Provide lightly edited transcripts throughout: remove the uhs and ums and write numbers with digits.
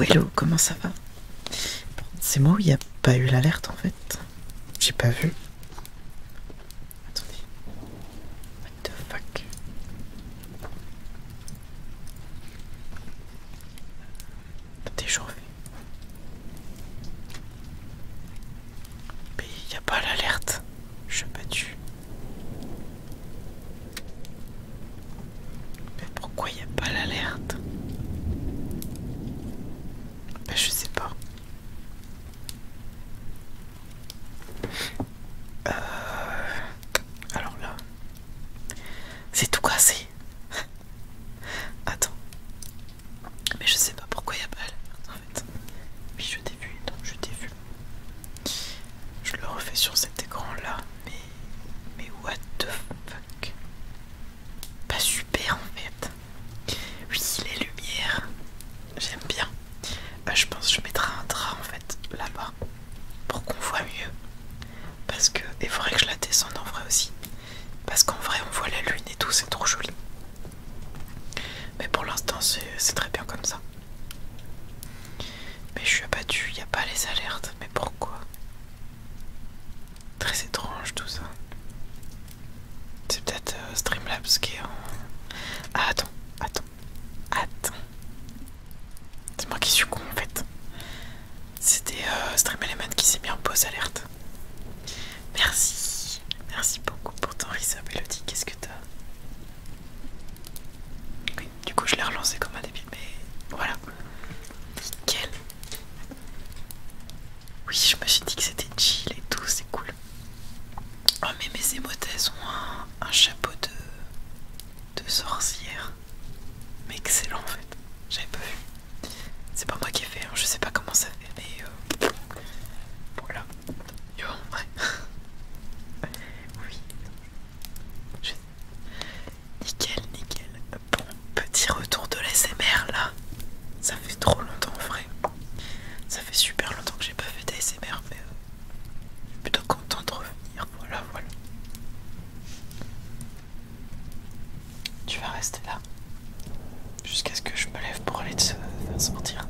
hello, comment ça va? C'est moi où il n'y a pas eu l'alerte en fait. J'ai pas vu. Attendez. What the fuck? Attendez, je refais. Mais il n'y a pas l'alerte. Je suis battu. Mais pourquoi il n'y a pas l'alerte? Ben, je sais pas. Alors là, c'est tout cassé. Attends. Mais je sais pas pourquoi il n'y a pas l'alerte en fait. Oui, je t'ai vu, non, je t'ai vu. Je le refais sur cet écran là, mais what the fuck? Pas super en fait. Oui, les lumières, j'aime bien. Je pense que je mettrai un drap en fait là-bas pour qu'on voit mieux. Parce que il faudrait que je la descende en vrai aussi. Parce qu'en vrai on voit la lune et tout, c'est trop joli. Mais pour l'instant c'est très bien comme ça. Mais je suis abattu, il n'y a pas les alertes. Mais pourquoi? Très étrange tout ça. C'est peut-être Streamlabs qui est en... Ah attends. C'est moi qui suis con en fait. C'était Stream Element qui s'est mis en pause alerte. Merci. Merci beaucoup pour ton resub, Elodie. Qu'est-ce que t'as? Oui, du coup je l'ai relancé comme un débile, mais voilà. Nickel. Oui, je me suis dit que c'était chill et tout, c'est cool. Oh mais mes émotes ont un chapeau de sorcière. Mais excellent en fait. J'avais pas vu. C'est pas moi qui ai fait, hein. Je sais pas comment ça fait, mais voilà. Yo, en vrai. Oui. Nickel, nickel. Bon, petit retour de l'ASMR là. Ça fait trop longtemps en vrai. Ça fait super longtemps que j'ai pas fait d'ASMR, mais je suis plutôt content de revenir. Voilà. Tu vas rester là jusqu'à ce que je me lève pour aller te faire sortir.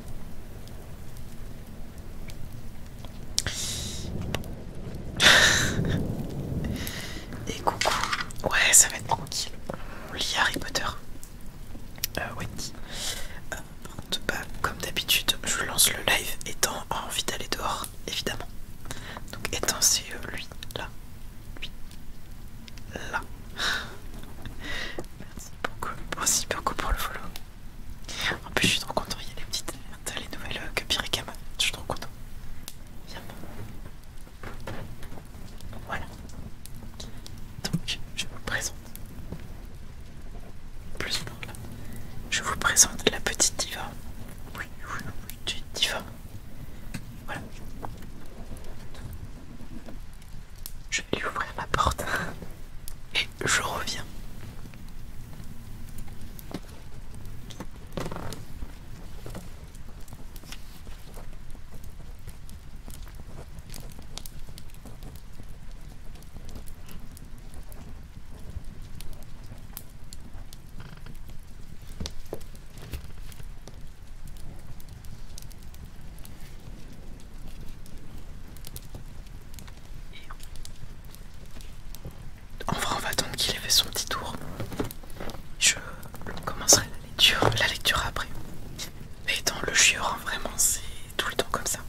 Et coucou. Ouais, ça va être tranquille. On lit Harry Potter. Oui. Par contre, comme d'habitude, je lance le live étant envie d'aller dehors, évidemment. Donc étant c'est lui, là. Lui. Là. Merci beaucoup pour le follow. En plus, je suis trop content, il y a les petites alertes, les nouvelles que Pierre et Kama. Je suis trop content. Viens. Voilà. Donc, je vous présente. Plus par là. Je vous présente la petite diva. Oui, diva. Voilà. Je vais lui ouvrir la porte. Et je reviens. En vrai, on va attendre qu'il ait fait son petit tour. Je commencerai la lecture après. Mais dans le chieur, vraiment, c'est tout le temps comme ça.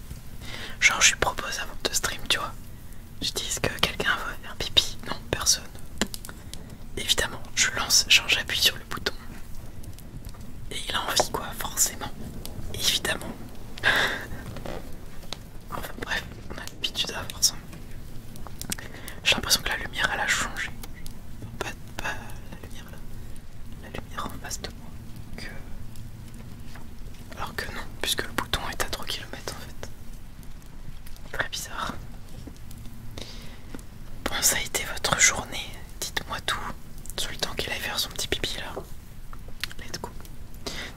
Genre, je lui propose avant de stream, tu vois. Je dis, est-ce que quelqu'un veut faire pipi? Non, personne. Évidemment, je lance, genre j'appuie sur le bouton. Et il a envie, quoi, forcément. Évidemment. Enfin bref, on a l'habitude à faire ça. J'ai l'impression que la lumière elle a changé. Pas la lumière là. La lumière en face de moi. Alors que non, puisque le bouton est à 3 km en fait. Très bizarre. Bon, ça a été votre journée. Dites-moi tout. Sur le temps qu'il aille faire son petit pipi là. Let's go.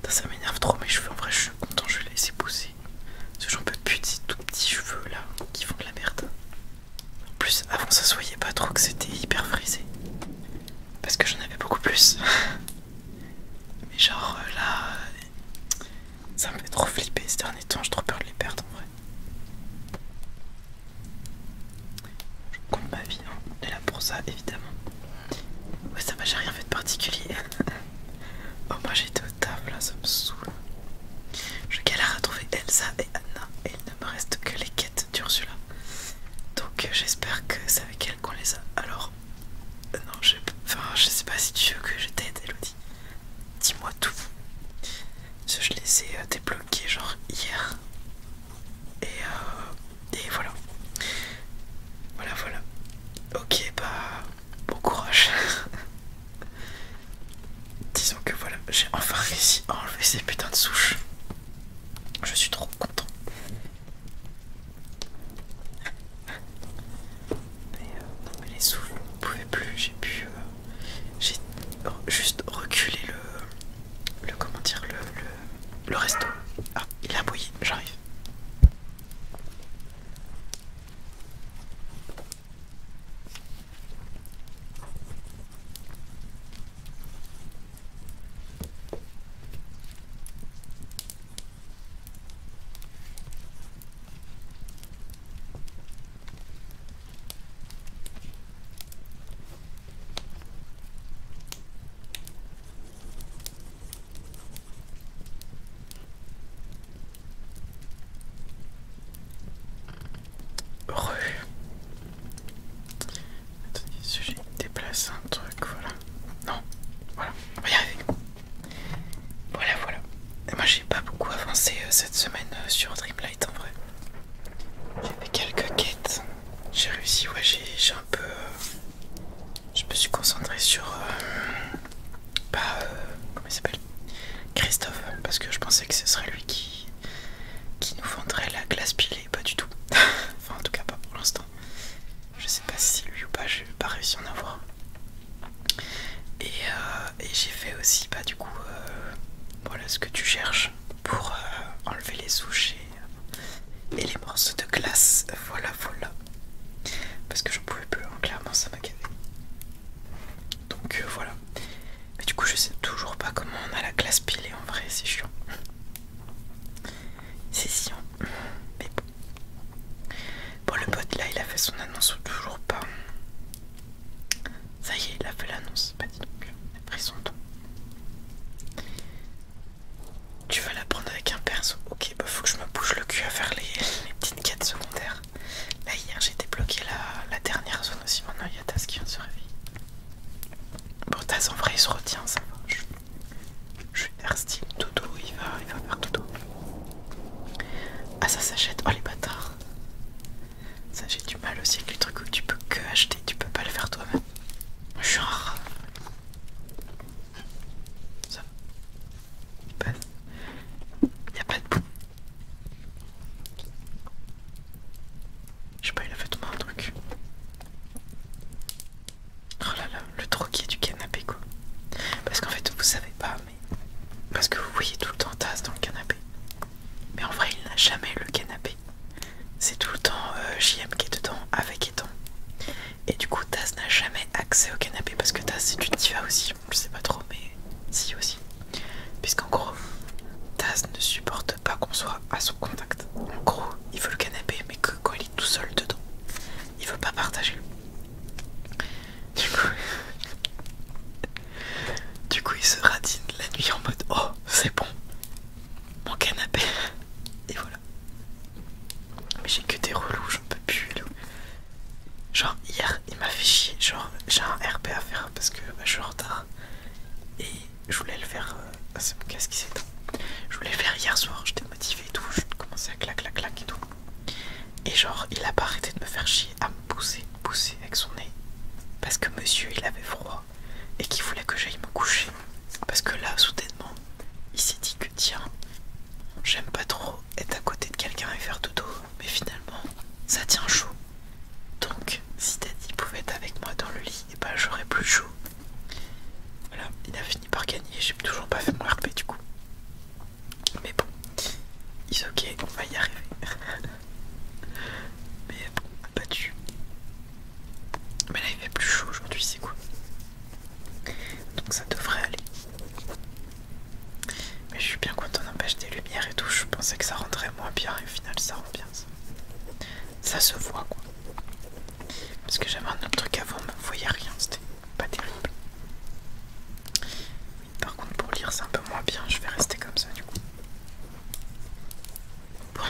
Ça m'énerve trop mes cheveux. En vrai, je suis content, je vais les laisser pousser. Parce que j'en peux plus de ces tout petits cheveux là qui font de la merde. En plus, avant ça se voyait pas trop que c'était hyper frisé. Parce que j'en avais beaucoup plus. Mais genre là, ça me fait trop flipper ces derniers Vas-y, tu veux que je t'aide, Elodie? Dis-moi tout. Je les ai débloqués genre hier. Et voilà. Voilà. Ok, bah bon courage. Disons que voilà, j'ai enfin réussi à enlever ces putains de souches. Je suis trop content. Mais les souffles ne pouvaient plus, j'ai pu... j'ai juste reculé le comment dire, le resto. Ah, il a bouilli, j'arrive. Heureux. Attendez, si je déplace un truc, voilà. Non, voilà, on va y arriver. Voilà. Et moi j'ai pas beaucoup avancé cette semaine sur Dreamlight en vrai. J'ai fait quelques quêtes. J'ai réussi, ouais, j'ai un peu... je me suis concentré sur... comment il s'appelle, Christophe, parce que je pensais que ce serait lui qui nous vendrait la glace pilée, pas du tout. Enfin en tout cas pas pour l'instant. Je sais pas si c'est lui ou pas, j'ai pas réussi à en avoir. Et j'ai fait aussi du coup voilà ce que tu cherches pour enlever les souches et les morceaux de glace. Voilà. Parce que j'en pouvais plus, hein, clairement ça m'a gavé. Donc voilà. Mais du coup je sais toujours pas comment on a la glace pilée en vrai, c'est chiant. C'est chiant. Mais bon. Bon, le bot là il a fait son annonce ou toujours pas? Ça y est, il a fait l'annonce. Bah dis donc, il a pris son temps. Tu vas la prendre avec un perso? Ok, bah faut que je me bouge le cul à faire les petites quêtes secondaires. Là hier j'ai débloqué la dernière zone aussi. Maintenant il y a Taz qui vient de se réveiller. Bon, Taz en vrai il se retient, ça va. Je vais faire style dodo, il va faire dodo. Ah ça s'achète, oh les bâtards. Ça j'ai du mal aussi avec les trucs où tu peux que acheter, tu peux pas le faire toi-même. Je suis un rat. Ça va. Y'a pas de bout. Je sais pas, il a fait tomber un truc. Oh là là, le troquet du canapé quoi. Parce qu'en fait vous savez pas, mais parce que vous voyez tout le temps Taz dans le canapé. Mais en vrai il n'a jamais le canapé. C'est tout le temps JM qui est dedans avec Ethan. Et du coup Taz n'a jamais accès au canapé parce que Taz c'est une diva aussi. Je sais pas trop mais si aussi. Puisqu'en gros Taz ne supporte pas qu'on soit à son contact. En gros il veut le canapé mais que quand il est tout seul dedans. Il veut pas partager. Du coup il se radine la nuit en mode oh c'est bon, mon canapé. Et voilà. Mais j'ai que des relous, j'en peux plus. Genre hier il m'a fait chier. Genre j'ai un RP à faire parce que je suis en retard. Et je voulais le faire. C'est mon casque qui s'éteint. Je voulais le faire hier soir, j'étais motivé et tout. Je commençais à clac et tout. Et genre il a pas arrêté de me faire chier à me pousser avec son nez. Parce que monsieur il avait froid et qu'il voulait que j'aille me coucher. Parce que là soudainement il s'est dit que tiens, j'aime pas trop être à côté de quelqu'un et faire dodo, mais finalement ça tient chaud. Donc si Daddy pouvait être avec moi dans le lit, et bah j'aurais plus chaud. Voilà, il a fini par gagner, j'ai toujours pas fait mon RP du coup. Mais bon, c'est ok, on va y arriver. Mais bon, on a battu. Mais là il fait plus chaud aujourd'hui, c'est cool. Donc ça devrait aller. Mais je suis bien content, n'empêche des lumières et tout. Je pensais que ça rendrait moins bien et au final ça rend bien ça. Ça se voit quoi. Parce que j'avais un autre truc avant, mais vous voyez rien, c'était pas terrible. Oui, par contre pour lire c'est un peu moins bien, je vais rester comme ça du coup. Bon.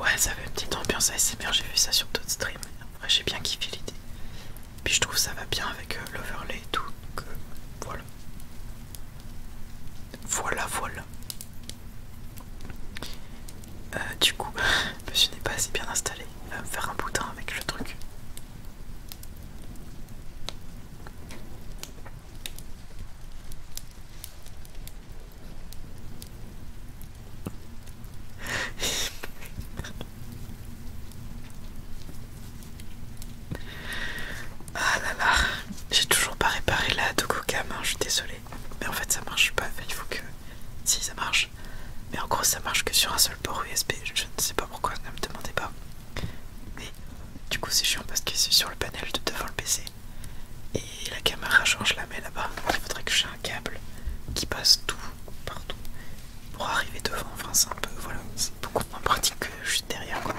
Ouais, ça fait une petite ambiance ASMR, j'ai vu ça sur d'autres streams. En vrai j'ai bien kiffé l'idée. Puis je trouve ça va bien bien avec l'overlay et tout. Donc voilà. Voilà. Du coup, monsieur n'est pas assez bien installé. Il va me faire un boudin avec le truc. Ah là là, j'ai toujours pas réparé la Dogocam, hein, je suis désolée. Mais en fait ça marche pas, il faut que... Si ça marche. Mais en gros ça marche que sur un seul port USB, je ne sais pas pourquoi, ne me demandez pas. Mais du coup c'est chiant parce que c'est sur le panel de devant le PC. Et la caméra je la mets là-bas. Il faudrait que j'ai un câble qui passe tout, partout. Pour arriver devant, enfin c'est un peu, voilà, c'est beaucoup moins pratique que juste derrière quoi.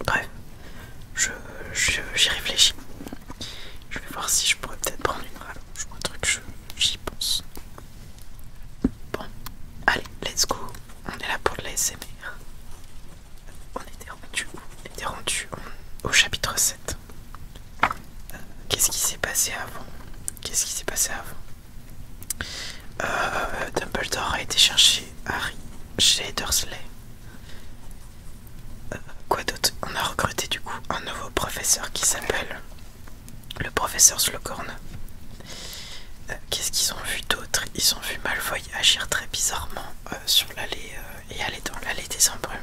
Bref, j'y réfléchis. Je vais voir si je pourrais peut-être prendre une rallonge ou un truc, j'y pense. Bon, allez, let's go. On est là pour de l'ASMR. On était rendu au chapitre 7. Qu'est-ce qui s'est passé avant? Dumbledore a été chercher Harry chez Dursley. Quoi d'autre? On a recruté du coup un nouveau professeur qui s'appelle le professeur Slughorn. Qu'est-ce qu'ils ont vu d'autre? Ils ont vu Malfoy agir très bizarrement sur l'allée et aller dans l'allée des embrumes.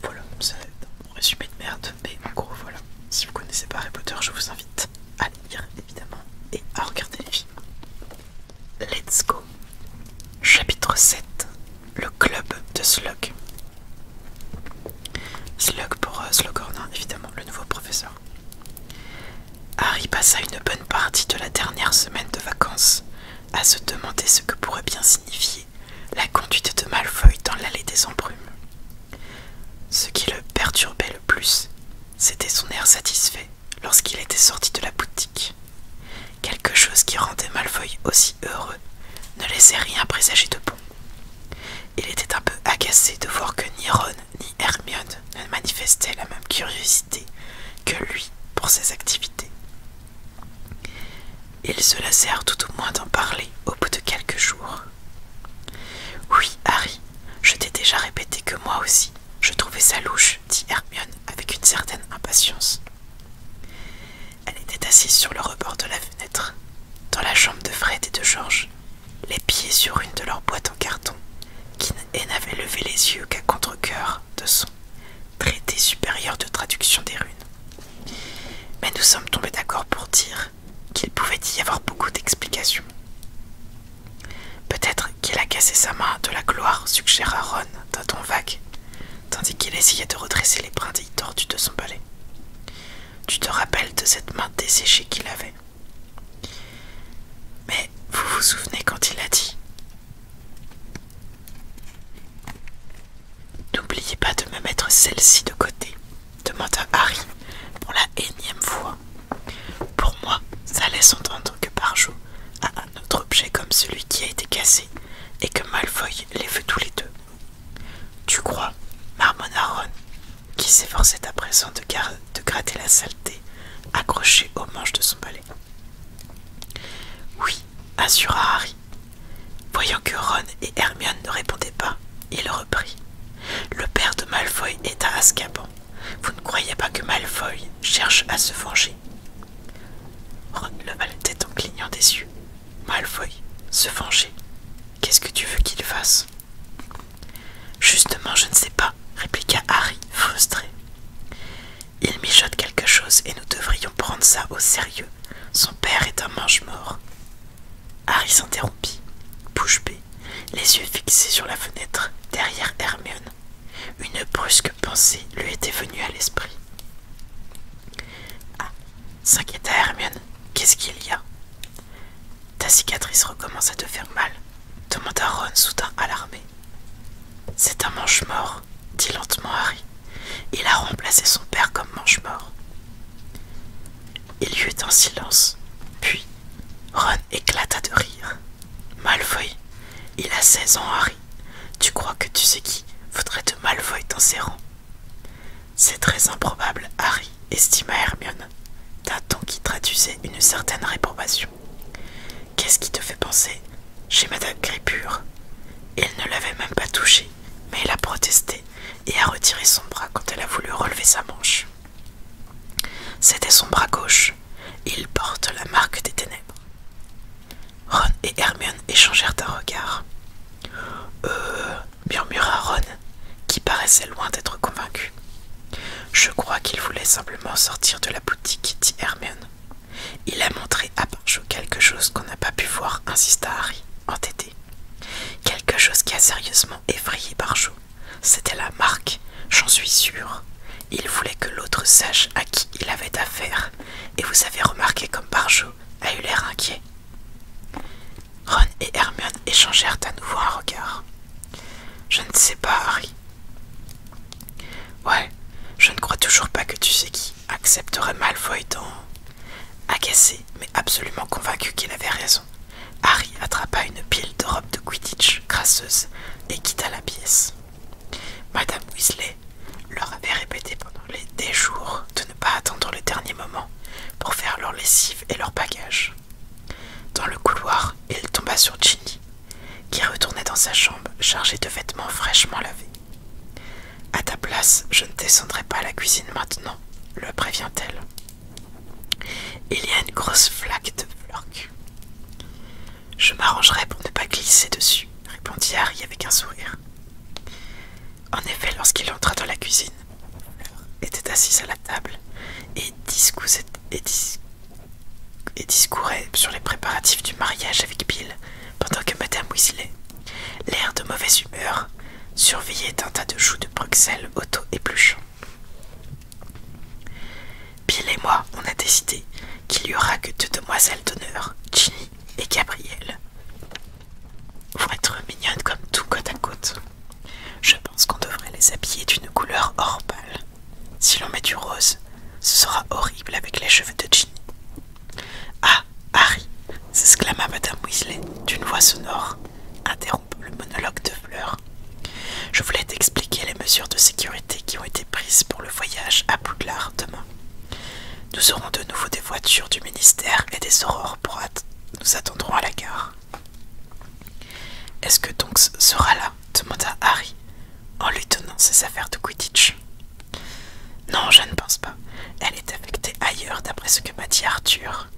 Voilà, c'est un résumé de merde, mais en gros voilà. Si vous connaissez pas Harry Potter, je vous invite à lire évidemment et à regarder les films. Let's go. Chapitre 7. Le club de Slug. Slug pour Slughorn, évidemment, le nouveau professeur. Harry passa une bonne partie de la dernière semaine de vacances à se demander ce que pourrait bien signifier la conduite de Malfoy dans l'allée des embrumes. Ce qui le perturbait le plus, c'était son air satisfait lorsqu'il était sorti de la boutique. Quelque chose qui rendait Malfoy aussi heureux ne laissait rien présager de bon. Il était un peu agacé de voir que ni Ron ni Hermione ne manifestaient la même curiosité que lui pour ses activités. Ils se lassèrent tout au moins d'en parler au bout de quelques jours. Oui, Harry, je t'ai déjà répété que moi aussi, je trouvais ça louche, dit Hermione avec une certaine impatience. Elle était assise sur le rebord de la fenêtre, dans la chambre de Fred et de George, les pieds sur une de leurs boîtes en carton, et n'avait levé les yeux qu'à contre-cœur de son traité supérieur de traduction des runes. Mais nous sommes tombés d'accord pour dire qu'il pouvait y avoir beaucoup d'explications. Peut-être qu'il a cassé sa main de la gloire, suggéra Ron d'un ton vague, tandis qu'il essayait de redresser les brindilles tordues de son balai. Tu te rappelles de cette main desséchée qu'il avait? Mais vous vous souvenez quand il a dit « N'oubliez pas de me mettre celle-ci de côté », demanda Harry pour la énième fois. Pour moi, ça laisse entendre que Barjo a un autre objet comme celui qui a été cassé et que Malfoy les veut tous les deux. Tu crois, marmonna Ron, qui s'efforçait à présent de gratter la saleté accrochée aux manches de son balai. Oui, assura Harry. Voyant que Ron et Hermione ne répondaient pas, il reprit. Le père de Malfoy est à Azkaban. Vous ne croyez pas que Malfoy cherche à se venger? Ron leva la tête en clignant des yeux. Malfoy, se venger? Qu'est-ce que tu veux qu'il fasse? Justement, je ne sais pas, répliqua Harry, frustré. Il mijote quelque chose et nous devrions prendre ça au sérieux. Son père est un mange-mort. Harry s'interrompit, bouche bée, les yeux fixés sur la fenêtre, derrière Hermione. Une brusque pensée lui était venue à l'esprit. Ah, s'inquiéta Hermione, qu'est-ce qu'il y a? Ta cicatrice recommence à te faire mal, demanda Ron soudain alarmé. C'est un mange-mort, dit lentement Harry. Il a remplacé son père comme mange-mort. Il y eut un silence, puis Ron éclata de rire. Malfoy, il a 16 ans, Harry. Tu crois que tu sais qui voudrait de Malfoy dans ses rangs? C'est très improbable, Harry, estima Hermione, d'un ton traduisait une certaine réprobation. Qu'est-ce qui te fait penser? Chez Madame Gripure. Il ne l'avait même pas touchée, mais elle a protesté et a retiré son bras quand elle a voulu relever sa manche. C'était son bras gauche. Il porte la marque des ténèbres. Ron et Hermione échangèrent un regard. Murmura Ron, qui paraissait loin d'être convaincu. Je crois qu'il voulait simplement sortir de la boutique, dit Hermione. Il a montré à Barjo quelque chose qu'on n'a pas pu voir, insista Harry, entêté. Quelque chose qui a sérieusement effrayé Barjo. C'était la marque, j'en suis sûr. Il voulait que l'autre sache à qui il avait affaire, et vous avez remarqué comme Barjo a eu l'air inquiet. Ron et Hermione échangèrent à nouveau un regard. Je ne sais pas, Harry. Ouais, je ne crois toujours pas que tu sais qui accepterait Malfoy dans... Agacé, mais absolument convaincu qu'il avait raison, Harry attrapa une pile de robes de Quidditch crasseuses et quitta la pièce. Madame Weasley leur avait répété pendant des jours de ne pas attendre le dernier moment pour faire leur lessive et leur bagage. Dans le couloir, il tomba sur Ginny, qui retournait dans sa chambre chargée de vêtements fraîchement lavés. « À ta place, je ne descendrai pas à la cuisine maintenant, le prévient-elle. Il y a une grosse flaque de Flurk. Je m'arrangerai pour ne pas glisser dessus, répondit Harry avec un sourire. En effet, lorsqu'il entra dans la cuisine, Fleur était assise à la table et discourait sur les préparatifs du mariage avec Bill, pendant que Madame Weasley, l'air de mauvaise humeur, surveillait un tas de joues de Bruxelles auto-épluchant. Bill et moi, on a décidé qu'il y aura que 2 demoiselles d'honneur, Ginny et Gabrielle. Pour être mignonnes comme tout côte à côte. Je pense qu'on devrait les habiller d'une couleur or pâle. Si l'on met du rose, ce sera horrible avec les cheveux de Ginny. Ah, Harry, s'exclama Madame Weasley d'une voix sonore, interrompant le monologue de Fleur. Je voulais t'expliquer les mesures de sécurité qui ont été prises pour le voyage à Poudlard demain. Nous aurons de nouveau des voitures du ministère et des aurores pour nous attendrons à la gare. Est-ce que Tonks sera là? Demanda Harry, en lui donnant ses affaires de Quidditch. Non, je ne pense pas. Elle est affectée ailleurs d'après ce que m'a dit Arthur.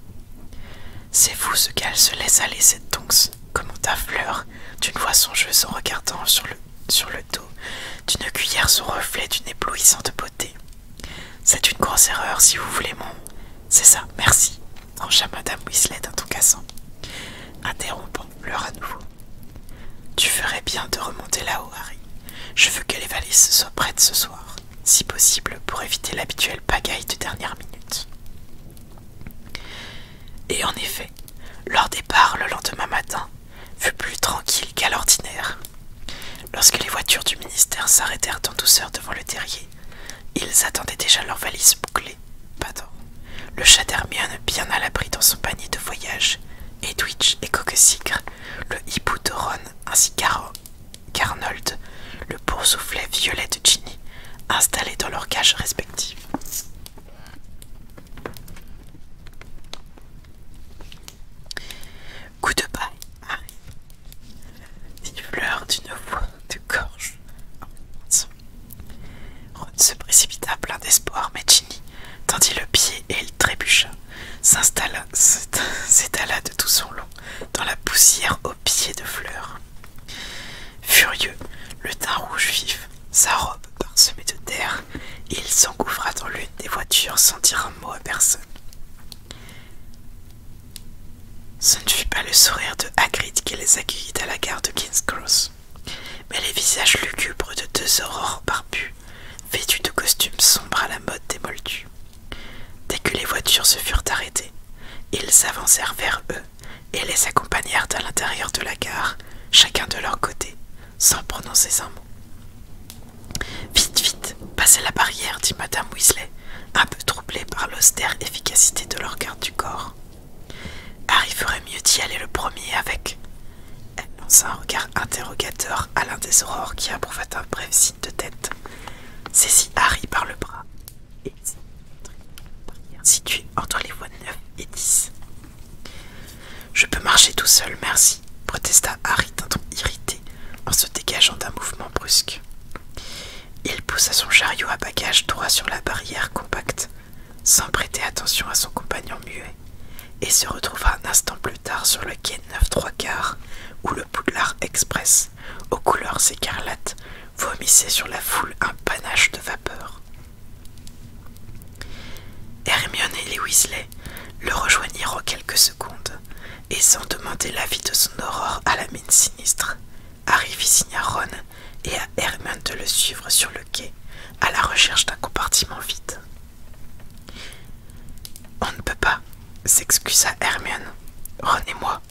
C'est fou ce qu'elle se laisse aller, cette Tonks, commenta Fleur d'une voix songeuse en regardant sur le dos d'une cuillère son reflet d'une éblouissante beauté. C'est une grosse erreur si vous voulez mon... C'est ça, merci, trancha Madame Weasley d'un ton cassant, interrompant Fleur à nouveau. Tu ferais bien de remonter là-haut, Harry. Je veux que les valises soient prêtes ce soir, si possible pour éviter l'habituelle pagaille de dernière minute. Et en effet, leur départ le lendemain matin fut plus tranquille qu'à l'ordinaire. Lorsque les voitures du ministère s'arrêtèrent en douceur devant le terrier, ils attendaient déjà leurs valises bouclées. Pardon. Le chat d'Hermione bien à l'abri dans son panier de voyage, Edwidge et Coquesigre, le hibou de Ron ainsi qu'Arnold, le boursouflet violet de Ginny, installés dans leurs cages respectives. Coup de paille, Harry, dit Fleur d'une voix de gorge. Ron se précipita plein d'espoir, mais Ginny tendit le pied et il trébucha, s'étala de tout son long dans la poussière aux pieds de Fleur. Furieux, le teint rouge vif, sa robe parsemée de terre, il s'engouffra dans l'une des voitures sans dire un mot à personne. Ce ne fut pas le sourire de Hagrid qui les accueillit à la gare de King's Cross, mais les visages lugubres de 2 aurores barbues, vêtus de costumes sombres à la mode des moldus. Dès que les voitures se furent arrêtées, ils s'avancèrent vers eux et les accompagnèrent à l'intérieur de la gare, chacun de leur côté, sans prononcer un mot. Vite, vite, passez la barrière, dit Madame Weasley, un peu troublée par l'austère efficacité de leur garde du corps. Harry ferait mieux d'y aller le premier avec. Elle lança un regard interrogateur à l'un des aurores qui approuva un bref signe de tête, saisit Harry par le bras et barrière située entre les voies 9 et seul, merci, protesta Harry d'un ton irrité en se dégageant d'un mouvement brusque. Il poussa son chariot à bagages droit sur la barrière compacte, sans prêter attention à son compagnon muet, et se retrouva un instant plus tard sur le quai 9 3/4, où le Poudlard Express, aux couleurs écarlates, vomissait sur la foule un panache de vapeur. Hermione et les Weasley le rejoignirent en quelques secondes, et sans demander l'avis de son aurore à la mine sinistre, Harry fit signe à Ron et à Hermione de le suivre sur le quai, à la recherche d'un compartiment vide. « On ne peut pas, » s'excusa Hermione. « Ron et moi,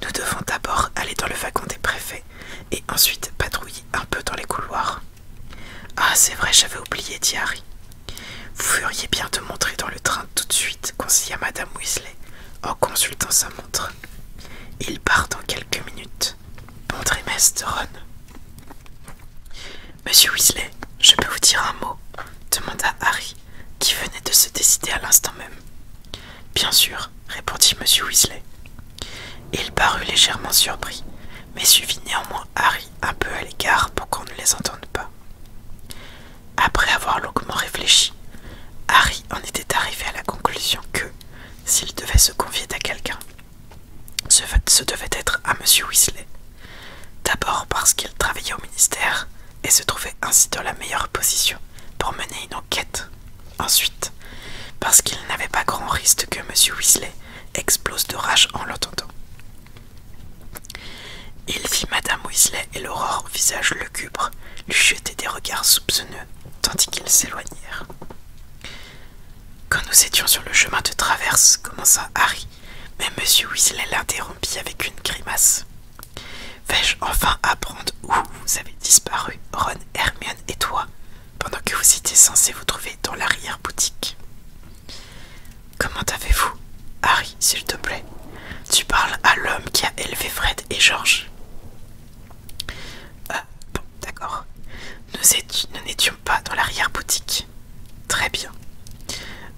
nous devons d'abord aller dans le wagon des préfets et ensuite patrouiller un peu dans les couloirs. »« Ah, c'est vrai, j'avais oublié, » dit Harry. « Vous feriez bien de montrer dans le train tout de suite, » conseilla Madame Weasley en consultant sa montre. « Il part dans quelques minutes. Bon trimestre, Ron. »« Monsieur Weasley, je peux vous dire un mot ?» demanda Harry, qui venait de se décider à l'instant même. « Bien sûr, » répondit Monsieur Weasley. Il parut légèrement surpris, mais suivit néanmoins Harry un peu à l'écart pour qu'on ne les entende pas. Après avoir longuement réfléchi, Harry en était arrivé à la conclusion que, s'il devait se confier à quelqu'un, ce devait être à Monsieur Weasley. D'abord parce qu'il travaillait au ministère et se trouvait ainsi dans la meilleure position pour mener une enquête. Ensuite, parce qu'il n'avait pas grand risque que Monsieur Weasley explose de rage en l'entendant. Il vit Madame Weasley et l'Aurore, visage lugubre, lui jeter des regards soupçonneux, tandis qu'ils s'éloignèrent. Quand nous étions sur le chemin de traverse, commença Harry, mais Monsieur Weasley l'interrompit avec une grimace. Vais-je enfin apprendre où vous avez disparu, Ron, Hermione et toi, pendant que vous étiez censé vous trouver dans l'arrière-boutique? Comment avez-vous, Harry, s'il te plaît? Tu parles à l'homme qui a élevé Fred et George. Bon, d'accord. Nous n'étions pas dans l'arrière-boutique. Très bien.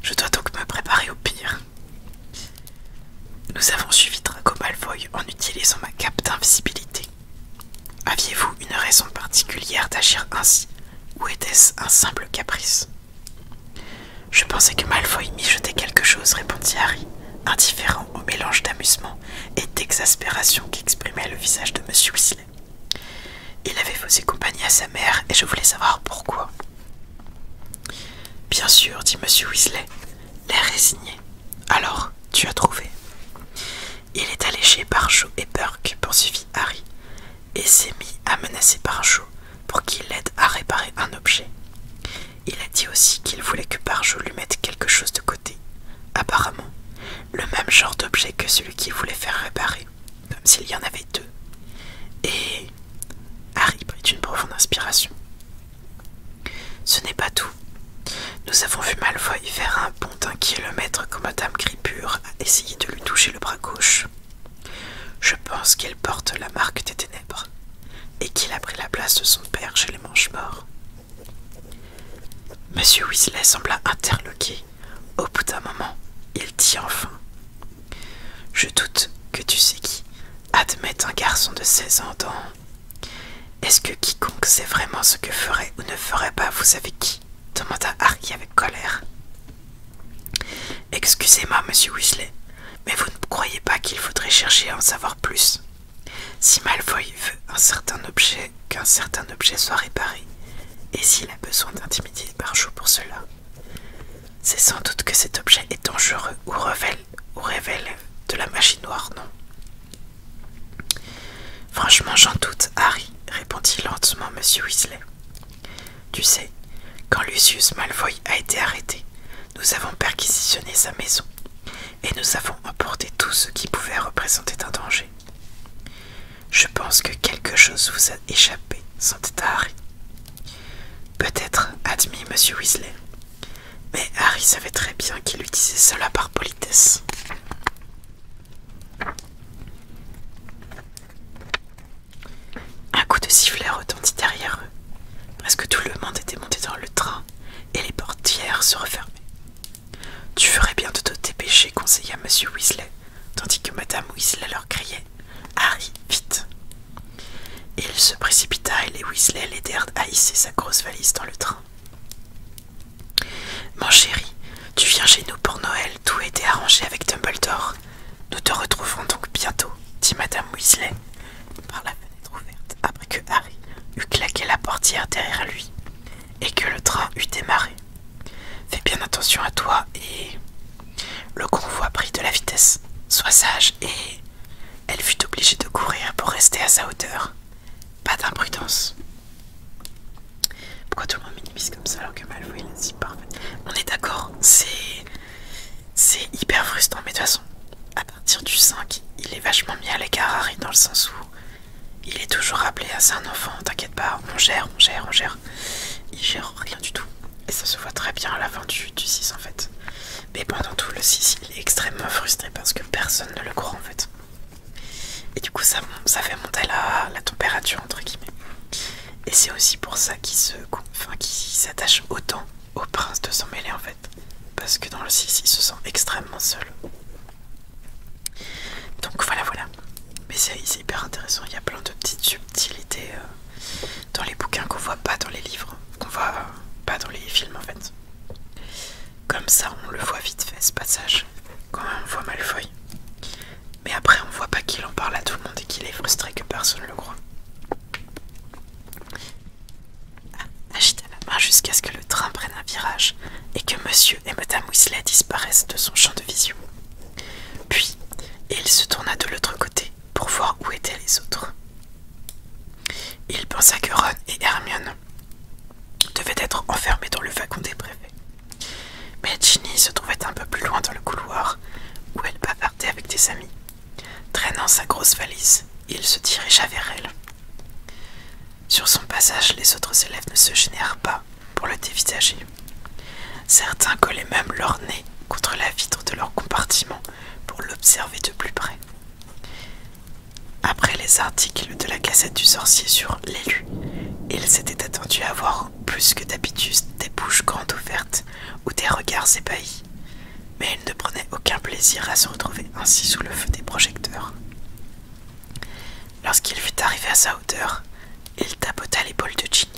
Je dois donc me préparer au pire. Nous avons suivi Draco Malfoy en utilisant ma cape d'invisibilité. Aviez-vous une raison particulière d'agir ainsi, ou était-ce un simple caprice? Je pensais que Malfoy mijotait quelque chose, répondit Harry, indifférent au mélange d'amusement et d'exaspération qu'exprimait le visage de Monsieur Weasley. Il avait faussé compagnie à sa mère et je voulais savoir pourquoi. Bien sûr, dit Monsieur Weasley, l'air résigné. Alors, tu as trouvé? Il est allé chez Barjo et Burke, poursuivit Harry, et s'est mis à menacer Barjo pour qu'il l'aide à réparer un objet. Il a dit aussi qu'il voulait que Barjo lui mette quelque chose de côté. Apparemment, le même genre d'objet que celui qu'il voulait faire réparer, comme s'il y en avait deux. Et Harry prit une profonde inspiration. Ce n'est pas tout. Nous avons vu Malfoy faire un bond d'1 kilomètre quand Madame Gripure a essayé de lui toucher le bras gauche. Je pense qu'il porte la marque des ténèbres et qu'il a pris la place de son père chez les Mangemorts. Monsieur Weasley sembla interloqué. Au bout d'un moment, il dit enfin: « Je doute que tu sais qui admette un garçon de 16 ans dans... Est-ce que quiconque sait vraiment ce que ferait ou ne ferait pas, vous savez qui ?» demanda Harry avec colère. « Excusez-moi, Monsieur Weasley, mais vous ne croyez pas qu'il faudrait chercher à en savoir plus? Si Malfoy veut qu'un certain objet soit réparé, et s'il a besoin d'intimider Barjo pour cela, c'est sans doute que cet objet est dangereux ou révèle de la magie noire, non? » « Franchement, j'en doute, Harry, » répondit lentement Monsieur Weasley. « Tu sais, quand Lucius Malfoy a été arrêté, nous avons perquisitionné sa maison, et nous avons emporté tout ce qui pouvait représenter un danger. Je pense que quelque chose vous a échappé, s'entêta Harry. Peut-être, admit Monsieur Weasley, mais Harry savait très bien qu'il lui disait cela par politesse. Un coup de sifflet retentit derrière eux. Presque tout le monde était monté dans le train et les portières se refermaient. « Tu ferais bien de te dépêcher, conseilla Monsieur Weasley, tandis que Madame Weasley leur criait Harry, vite. Il se précipita et les Weasley l'aidèrent à hisser sa grosse valise dans le train. Mon chéri, tu viens chez nous pour Noël, tout a été arrangé avec Dumbledore. Nous te retrouverons donc bientôt, dit Madame Weasley, par la fenêtre ouverte, après que Harry eut claqué la portière derrière lui et que le train eut démarré. Fais bien attention à toi et... Le convoi prit de la vitesse. Sois sage et... Elle fut obligée de courir pour rester à sa hauteur. Pas d'imprudence. Pourquoi tout le monde minimise comme ça alors que Malfoy l'a si parfait? On est d'accord, c'est hyper frustrant, mais de toute façon, à partir du 5, il est vachement mis à l'écart Harry dans le sens où il est toujours rappelé à c'est un enfant, t'inquiète pas, on gère. Il gère rien du tout. Et ça se voit très bien à la fin du 6 en fait. Mais pendant tout le 6, il est extrêmement frustré parce que personne ne le croit en fait. Et du coup, ça fait monter la température entre guillemets. Et c'est aussi pour ça qu'il s'attache autant au prince de s'en mêler en fait. Parce que dans le 6, il se sent extrêmement seul. Donc voilà. Mais c'est hyper intéressant, il y a plein de petites subtilités dans les bouquins qu'on voit pas dans les livres, qu'on voit pas dans les films en fait. Comme ça, on le voit vite fait ce passage, quand on voit Malfoy. Mais après, on voit pas qu'il en parle à tout le monde et qu'il est frustré que personne le croit. Agita la main jusqu'à ce que le train prenne un virage et que Monsieur et Madame Weasley disparaissent de son champ de vision. Puis, il se tourna de l'autre côté pour voir où étaient les autres. Il pensa que Ron et Hermione devaient être enfermés dans le wagon des préfets. Mais Ginny se trouvait un peu plus loin dans le couloir où elle bavardait avec des amis. Traînant sa grosse valise, il se dirigea vers elle. Sur son passage, les autres élèves ne se gênèrent pas pour le dévisager. Certains collaient même leur nez contre la vitre de leur compartiment pour l'observer de plus près. Après les articles de la Gazette du Sorcier sur l'élu, ils s'étaient attendus à voir plus que d'habitude des bouches grandes ouvertes ou des regards ébahis, mais ils ne prenaient aucun plaisir à se retrouver ainsi sous le feu des projecteurs. Lorsqu'il fut arrivé à sa hauteur, il tapota l'épaule de Ginny.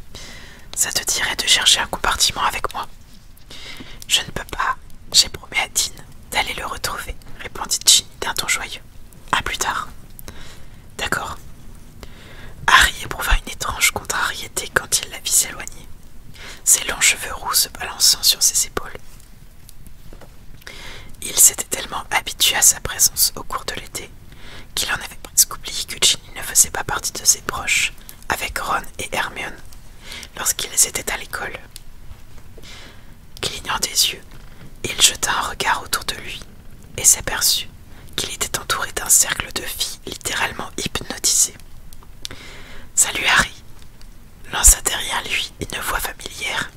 « Ça te dirait de chercher un compartiment avec moi ?»« Je ne peux pas, j'ai promis à Dean d'aller le retrouver, » répondit Ginny d'un ton joyeux. « À plus tard. » « D'accord. » Harry éprouva une étrange contrariété quand il la vit s'éloigner, ses longs cheveux roux se balançant sur ses épaules. Il s'était tellement habitué à sa présence au cours de l'été qu'il en avait presque oublié que Ginny ne faisait pas partie de ses proches, avec Ron et Hermione, lorsqu'ils étaient à l'école. Clignant des yeux, il jeta un regard autour de lui et s'aperçut qu'il était entouré d'un cercle de filles littéralement hypnotisées. « Salut Harry !» lança derrière lui une voix familière.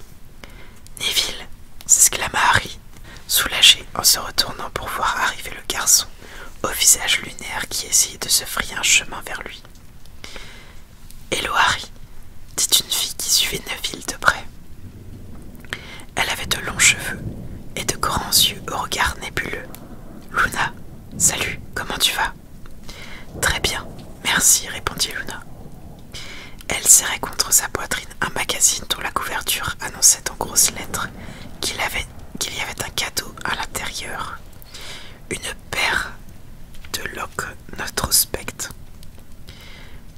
« Neville !» s'exclama Harry, soulagé en se retournant pour voir arriver le garçon au visage lunaire qui essayait de se frayer un chemin vers lui. « Hello Harry !» dit une fille qui suivait Neville de près. Elle avait de longs cheveux et de grands yeux au regard nébuleux. « Luna, salut, comment tu vas ?»« Très bien, merci, répondit Luna. Elle serrait contre sa poitrine un magazine dont la couverture annonçait en grosses lettres qu'il y avait un cadeau à l'intérieur. Une paire de loques notrospect.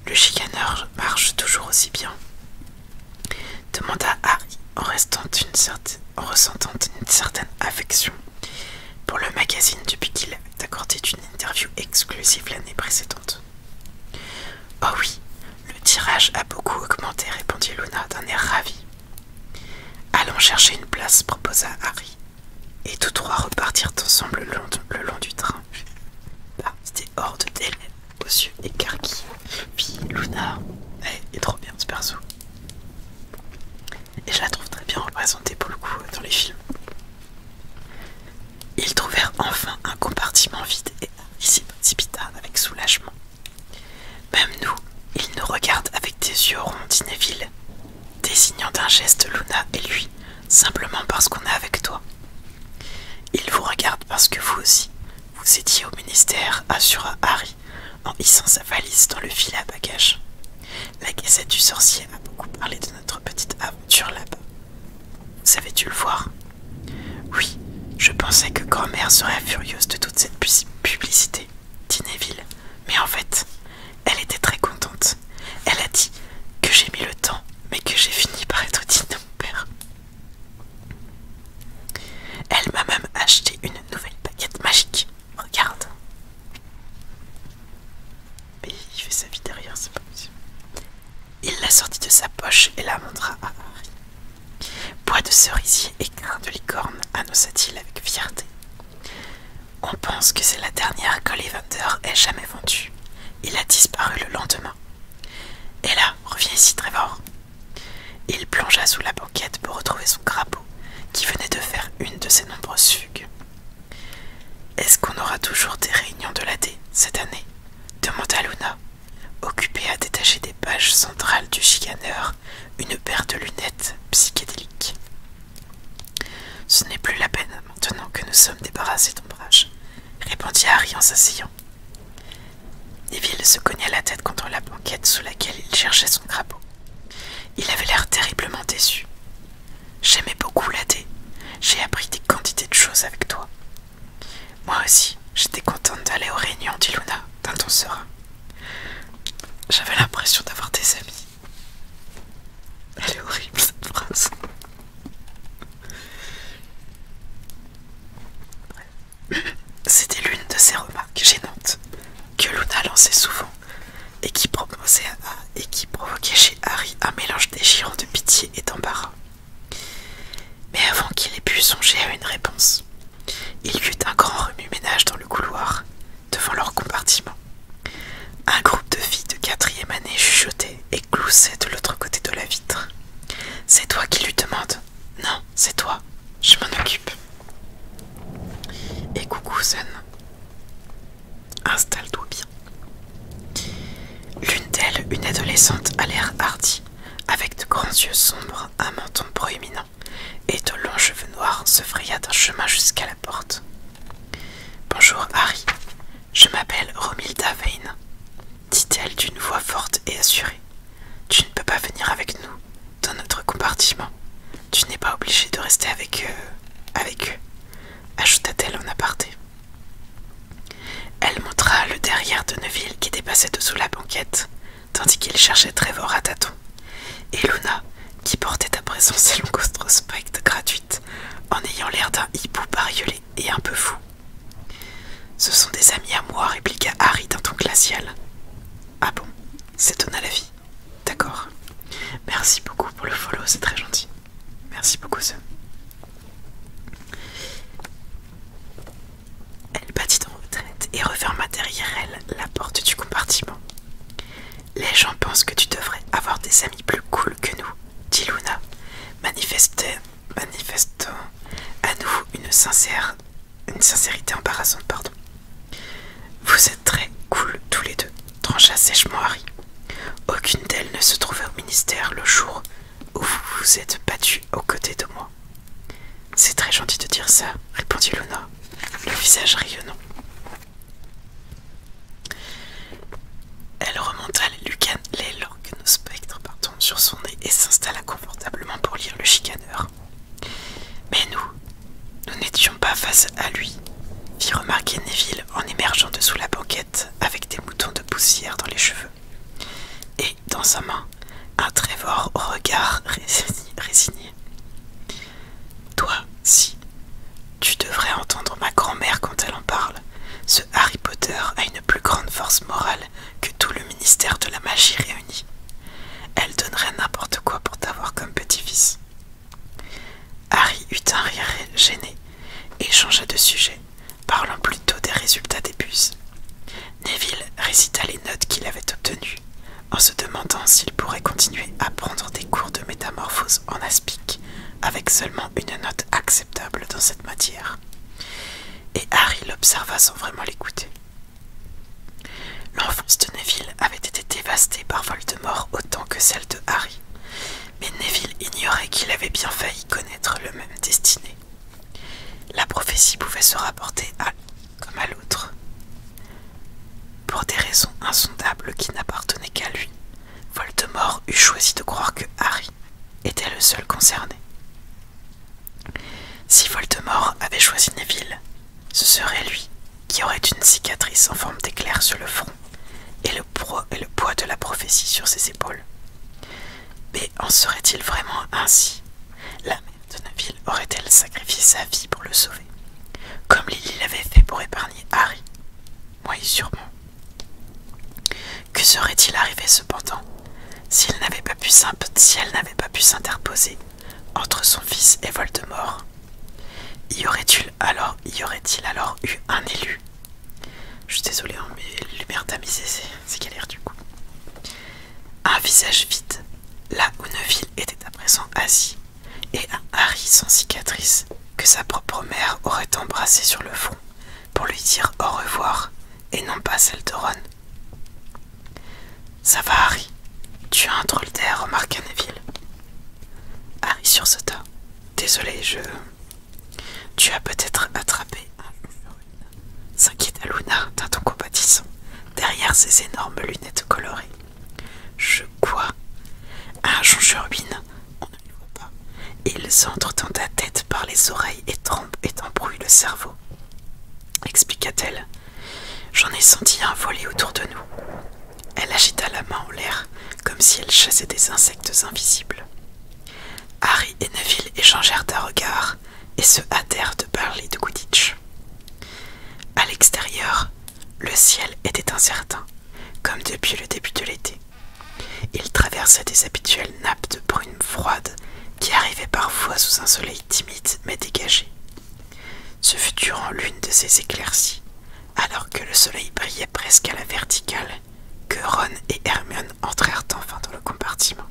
Le chicaneur marche toujours aussi bien, demanda Harry en ressentant une certaine affection pour le magazine depuis qu'il avait accordé une interview exclusive l'année précédente. « Oh oui, le tirage a beaucoup augmenté, répondit Luna d'un air ravi. « Allons chercher une place, proposa Harry, et tous trois repartirent ensemble le long du train. C'était hors de d'élèves, aux yeux écarquillés. Puis Luna, elle est trop bien ce perso. Et je la trouve très bien représentée pour le coup dans les films. Ils trouvèrent enfin un compartiment vide et Harry s'y précipita avec soulagement. Même nous, ils nous regardent avec des yeux ronds, dit Neville, désignant d'un geste Luna et lui, simplement parce qu'on est avec toi. Ils vous regardent parce que vous aussi, vous étiez au ministère, assura Harry, en hissant sa valise dans le filet à bagages. La Gazette du Sorcier a beaucoup parlé de notre petite aventure là-bas. Vous avez dû le voir? Oui, je pensais que grand-mère serait furieuse de toute cette publicité, dit Neville, mais en fait, elle était très contente. Elle a dit que j'ai mis le temps, mais que j'ai fini par être digne de mon père. Elle m'a même acheté une nouvelle baguette magique. Regarde. Mais il fait sa vie derrière, c'est pas possible. Il l'a sortie de sa poche et la montra à Harry. Bois de cerisier et grain de licorne, annonça-t-il avec fierté. On pense que c'est la dernière qu'Ollivander ait jamais vendue. Il a disparu le lendemain. Et là, reviens ici, Trevor. Il plongea sous la banquette pour retrouver son crapaud, qui venait de faire une de ses nombreuses fugues. Est-ce qu'on aura toujours des réunions de l'AD cette année? Demanda Luna, occupée à détacher des pages centrales du chicaneur une paire de lunettes psychédéliques. Ce n'est plus la peine maintenant que nous sommes débarrassés d'ombrage, répondit Harry en s'asseyant. Neville se cogna la tête contre la banquette sous laquelle il cherchait son crapaud. Il avait l'air terriblement déçu. J'aimais beaucoup l'AD. J'ai appris des quantités de choses avec toi. Moi aussi, j'étais contente d'aller aux réunions, dit Luna, d'un ton serein. J'avais l'impression d'avoir des amis. Elle est horrible cette phrase. C'était l'une de ces remarques gênantes que Luna lançait souvent et qui provoquait chez Harry un mélange déchirant de pitié et d'embarras. Mais avant qu'il ait pu songer à une réponse, il y eut un grand remue-ménage dans le couloir, devant leur compartiment. Un groupe de filles de 4e année chuchotait et gloussait de l'autre côté de la vitre. « C'est toi qui lui demande ?»« Non, c'est toi. Je m'en occupe. »« Et coucou, Sun. Installe-toi bien. » L'une d'elles, une adolescente à l'air hardi, avec de grands yeux sombres, un menton proéminent et de longs cheveux noirs, se fraya d'un chemin jusqu'à la porte. « Bonjour, Harry. Je m'appelle Romilda Vane, dit-elle d'une voix forte et assurée. Tu ne peux pas venir avec nous, dans notre compartiment. Tu n'es pas obligé de rester avec eux, ajouta-t-elle en aparté. Elle montra le derrière de Neville qui dépassait dessous la banquette, tandis qu'il cherchait Trevor à tâtons, et Luna, qui portait à présent ses longues rétrospectes gratuites, en ayant l'air d'un hibou bariolé et un peu fou. Ce sont des amis à moi, répliqua Harry d'un ton glacial. Ah bon, s'étonna la vie. D'accord. Merci beaucoup pour le follow, c'est très gentil. Merci beaucoup, Sun. Elle battit en retraite et referma derrière elle la porte du compartiment. Les gens pensent que tu devrais avoir des amis plus cool que nous, dit Luna, manifestant à nous une sincérité embarrassante, pardon. Vous êtes très cool tous les deux, trancha sèchement Harry. Aucune d'elles ne se trouvait au ministère le jour où vous vous êtes battus aux côtés de moi. C'est très gentil de dire ça, répondit Luna, le visage rayonnant. Elle remonta les lorgnospectres sur son nez et s'installa confortablement pour lire le chicaneur. Mais nous n'étions pas face à lui, fit remarquer Neville en émergeant de sous la banquette avec des moutons de poussière dans les cheveux. Et, dans sa main, un Trevor au regard résigné. Toi, si, tu devrais entendre ma grand-mère quand elle en parle. Ce Harry Potter a une plus grande force morale que tout le ministère de la magie réuni. Elle donnerait n'importe quoi pour t'avoir comme petit-fils. Harry eut un rire gêné et changea de sujet, parlant plutôt des résultats des puces. Neville récita les notes qu'il avait obtenues, en se demandant s'il pourrait continuer à prendre des cours de métamorphose en aspic avec seulement une note acceptable dans cette matière. Et Harry l'observa sans vraiment l'écouter. L'enfance de Neville avait été dévastée par Voldemort autant que celle de Harry, mais Neville ignorait qu'il avait bien failli connaître le même destiné. La prophétie pouvait se rapporter à l'un comme à l'autre. Pour des raisons une cicatrice en forme d'éclair sur le front et le poids de la prophétie sur ses épaules. Mais en serait-il vraiment ainsi? La mère de Neville aurait-elle sacrifié sa vie pour le sauver, comme Lily l'avait fait pour épargner Harry? Oui, sûrement. Que serait-il arrivé cependant si elle n'avait pas pu s'interposer entre son fils et Voldemort? Y aurait-il alors eu un élu? Je suis désolé, hein, mais les lumières tamisées, c'est galère du coup. Un visage vide, là où Neville était à présent assis, et un Harry sans cicatrice que sa propre mère aurait embrassé sur le front pour lui dire au revoir, et non pas celle de Ron. Ça va, Harry? Tu as un drôle d'air, remarqua Neville. Harry sursauta. Désolé, Tu as peut-être attrapé un joncheur, s'inquiéta Luna d'un ton compatissant, derrière ses énormes lunettes colorées. Quoi? Un joncheur-huine? On ne les voit pas. Ils entrent dans ta tête par les oreilles et t'embrouillent le cerveau, expliqua-t-elle. J'en ai senti un voler autour de nous. Elle agita la main en l'air, comme si elle chassait des insectes invisibles. Harry et Neville échangèrent un regard et se hâtèrent de parler de Quidditch. À l'extérieur, le ciel était incertain, comme depuis le début de l'été. Il traversait des habituelles nappes de brume froide qui arrivaient parfois sous un soleil timide mais dégagé. Ce fut durant l'une de ces éclaircies, alors que le soleil brillait presque à la verticale, que Ron et Hermione entrèrent enfin dans le compartiment.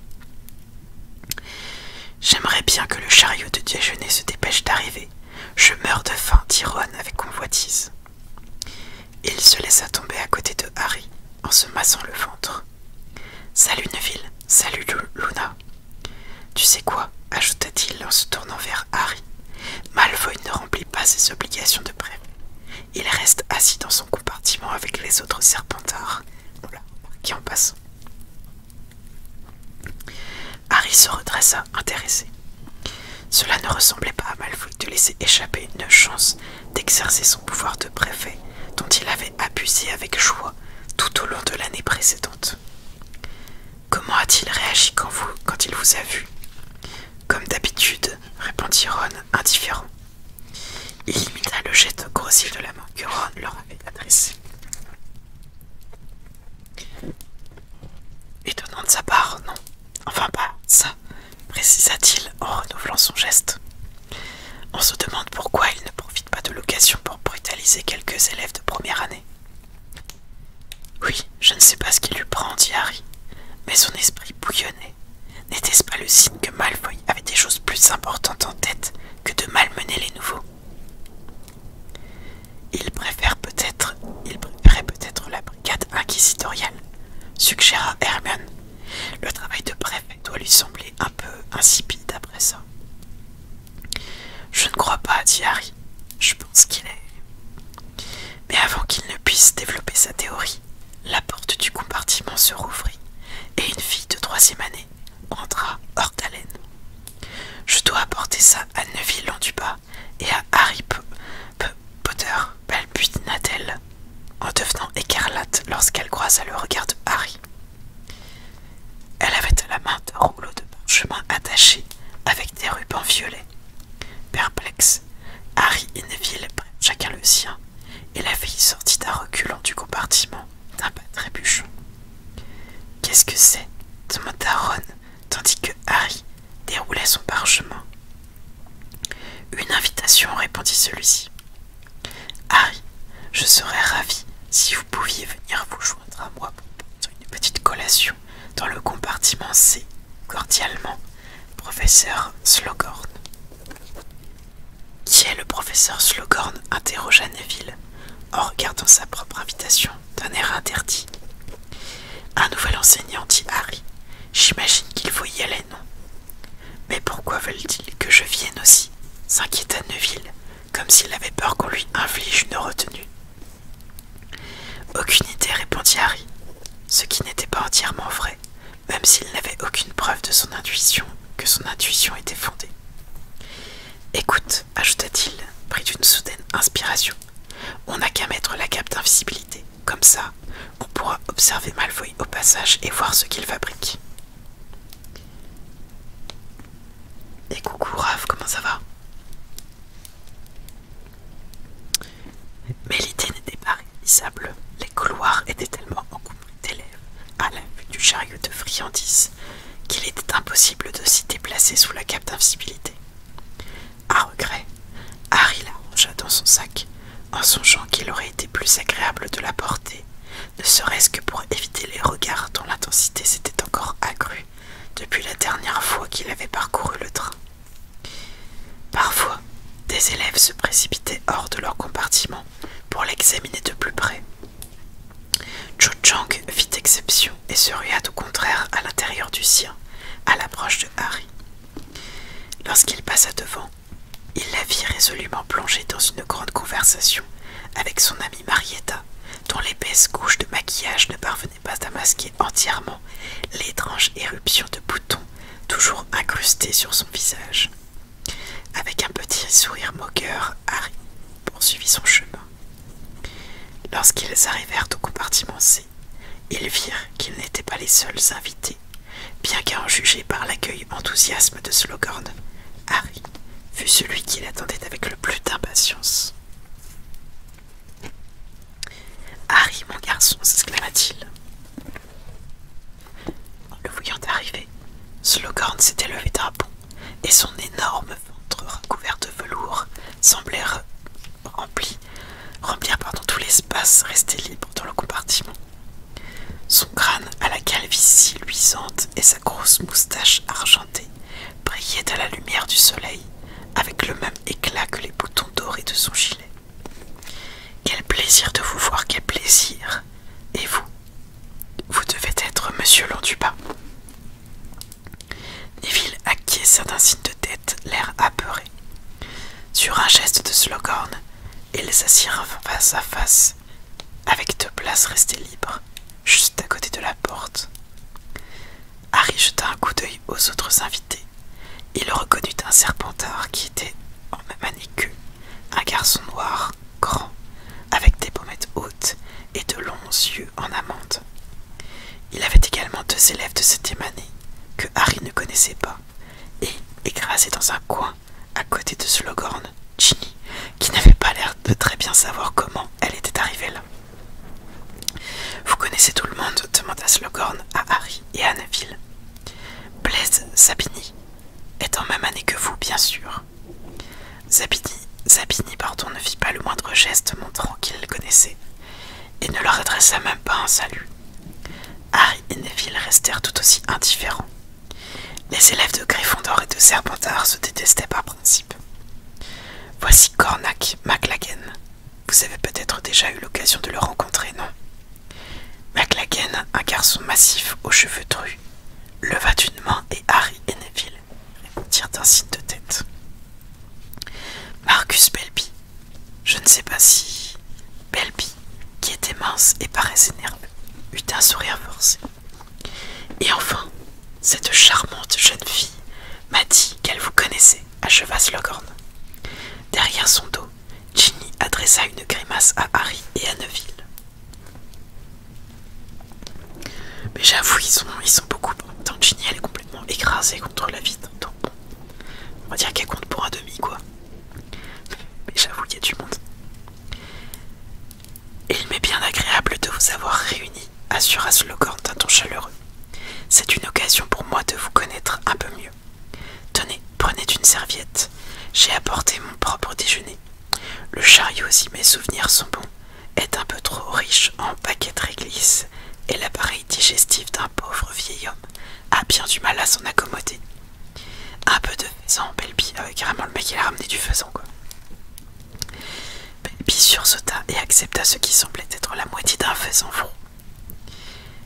« J'aimerais bien que le chariot de déjeuner se dépêche d'arriver. Je meurs de faim, dit Ron avec convoitise. Il se laissa tomber à côté de Harry en se massant le ventre. « Salut Neville, salut Luna. Tu sais quoi ?» ajouta-t-il en se tournant vers Harry. « Malfoy ne remplit pas ses obligations de prévu. Il reste assis dans son compartiment avec les autres Serpentards. On l'a remarqué en passant. » Harry se redressa, intéressé. Cela ne ressemblait pas à Malfoy de laisser échapper une chance d'exercer son pouvoir de préfet dont il avait abusé avec joie tout au long de l'année précédente. Comment a-t-il réagi quand il vous a vu? Comme d'habitude, répondit Ron, indifférent. Il imita le geste grossier de la main que Ron leur avait adressé. Étonnant de sa part, non? Enfin pas ça, précisa-t-il en renouvelant son geste. On se demande pourquoi il ne profite pas de l'occasion pour brutaliser quelques élèves de première année. Oui, je ne sais pas ce qui lui prend, dit Harry, mais son esprit bouillonnait. N'était-ce pas le signe que Malfoy avait des choses plus importantes en tête que de malmener les nouveaux? Il préférait peut-être la brigade inquisitoriale, suggéra Hermione. Le travail de préfet doit lui sembler un peu insipide après ça. Je ne crois pas, dit Harry. Je pense qu'il est... Mais avant qu'il ne puisse développer sa théorie, la porte du compartiment se rouvrit et une fille de 3e année entra hors d'haleine. Je dois apporter ça à Neville en du bas et à Harry Potter, balbutia-t-elle, en devenant écarlate lorsqu'elle croisa le regard de Harry. Elle avait à la main deux rouleaux de parchemin attachés avec des rubans violets. Perplexe, Harry et Neville prennent chacun le sien, et la fille sortit à reculons du compartiment d'un pas trébuchant. « Qu'est-ce que c'est » demanda Ron, tandis que Harry déroulait son parchemin. « Une invitation » répondit celui-ci. « Harry, je serais ravi si vous pouviez venir vous joindre à moi pour une petite collation dans le compartiment C, cordialement, professeur Slughorn. » Qui est le professeur Slughorn? Interrogea Neville, en regardant sa propre invitation d'un air interdit. Un nouvel enseignant, dit Harry. J'imagine qu'il faut y aller, non? Mais pourquoi veulent-ils que je vienne aussi? S'inquiéta Neville, comme s'il avait peur qu'on lui inflige une retenue. Aucune idée, répondit Harry, ce qui n'était pas entièrement vrai, même s'il n'avait aucune preuve de son intuition, que son intuition était fondée. Écoute, ajouta-t-il, pris d'une soudaine inspiration, On n'a qu'à mettre la cape d'invisibilité. Comme ça, on pourra observer Malfoy au passage et voir ce qu'il fabrique. Et coucou Raph, comment ça va? Mais l'idée n'était pas réalisable. Les couloirs étaient tellement encombrés d'élèves à la vue du chariot de friandises qu'il était impossible de s'y déplacer sous la cape d'invisibilité. À regret, Harry la rangea dans son sac, en songeant qu'il aurait été plus agréable de la porter, ne serait-ce que pour éviter les regards dont l'intensité s'était encore accrue depuis la dernière fois qu'il avait parcouru le train. Parfois, des élèves se précipitaient hors de leur compartiment pour l'examiner de plus près. Cho Chang fit exception et se rua au contraire à l'intérieur du sien, à l'approche de Harry. Lorsqu'il passa devant, il la vit résolument plongée dans une grande conversation avec son amie Marietta, dont l'épaisse couche de maquillage ne parvenait pas à masquer entièrement l'étrange éruption de boutons toujours incrustés sur son visage. Avec un petit sourire moqueur, Harry poursuivit son chemin. Lorsqu'ils arrivèrent au compartiment C, ils virent qu'ils n'étaient pas les seuls invités, bien qu'à en juger par l'accueil enthousiasme de Slughorn, Harry fut celui qui l'attendait avec le plus d'impatience. « Harry, mon garçon !» s'exclama-t-il. En le voyant arriver, Slughorn s'était levé d'un bond, et son énorme ventre recouvert de velours semblait remplir tout l'espace resté libre dans le compartiment. Son crâne à la calvitie luisante et sa grosse moustache argentée brillaient à la lumière du soleil avec le même éclat que les boutons dorés de son gilet. « Quel plaisir de vous voir, quel plaisir! Et vous? Vous devez être Monsieur Londubat. » Neville acquiesça d'un signe de tête, l'air apeuré. Sur un geste de Slughorn, ils s'assirent face à face, avec 2 places restées libres, juste à côté de la porte. Harry jeta un coup d'œil aux autres invités. Il reconnut un Serpentard qui était en même année qu'eux, un garçon noir, grand, avec des pommettes hautes et de longs yeux en amande. Il avait également 2 élèves de 7e année que Harry ne connaissait pas, et, écrasé dans un coin, à côté de Slughorn, Ginny, qui n'avait pas l'air de très bien savoir comment elle était arrivée là. « Vous connaissez tout le monde ?» demanda Slughorn à Harry et à Neville. « Blaise Zabini est en même année que vous, bien sûr. » Zabini, ne fit pas le moindre geste montrant qu'il le connaissait, et ne leur adressa même pas un salut. Harry et Neville restèrent tout aussi indifférents. Les élèves de Gryffondor et de Serpentard se détestaient par principe. Voici Cormac McLaggen. Vous avez peut-être déjà eu l'occasion de le rencontrer, non? McLaggen, un garçon massif aux cheveux drus, leva d'une main et Harry et Neville répondirent d'un signe de tête. Marcus Belby. Je ne sais pas si... Belby, qui était mince et paraissait nerveux, eut un sourire forcé. Et enfin, cette charmante jeune fille m'a dit qu'elle vous connaissait, acheva Slughorn. Derrière son dos, Ginny adressa une grimace à Harry et à Neville. Mais j'avoue, ils sont beaucoup. Tant Ginny, elle est complètement écrasée contre la vitre. Donc bon, on va dire qu'elle compte pour un demi, quoi. Mais j'avoue, il y a du monde. Il m'est bien agréable de vous avoir réunis, assura Slughorn d'un ton chaleureux. C'est une occasion pour moi de vous connaître un peu mieux. Tenez, prenez une serviette. J'ai apporté mon propre déjeuner. Le chariot, si mes souvenirs sont bons, est un peu trop riche en paqueterie glisse, et l'appareil digestif d'un pauvre vieil homme a bien du mal à s'en accommoder. Un peu de faisan, Belby. Carrément, le mec il a ramené du faisan, quoi. Belby sursauta et accepta ce qui semblait être la moitié d'un faisan froid.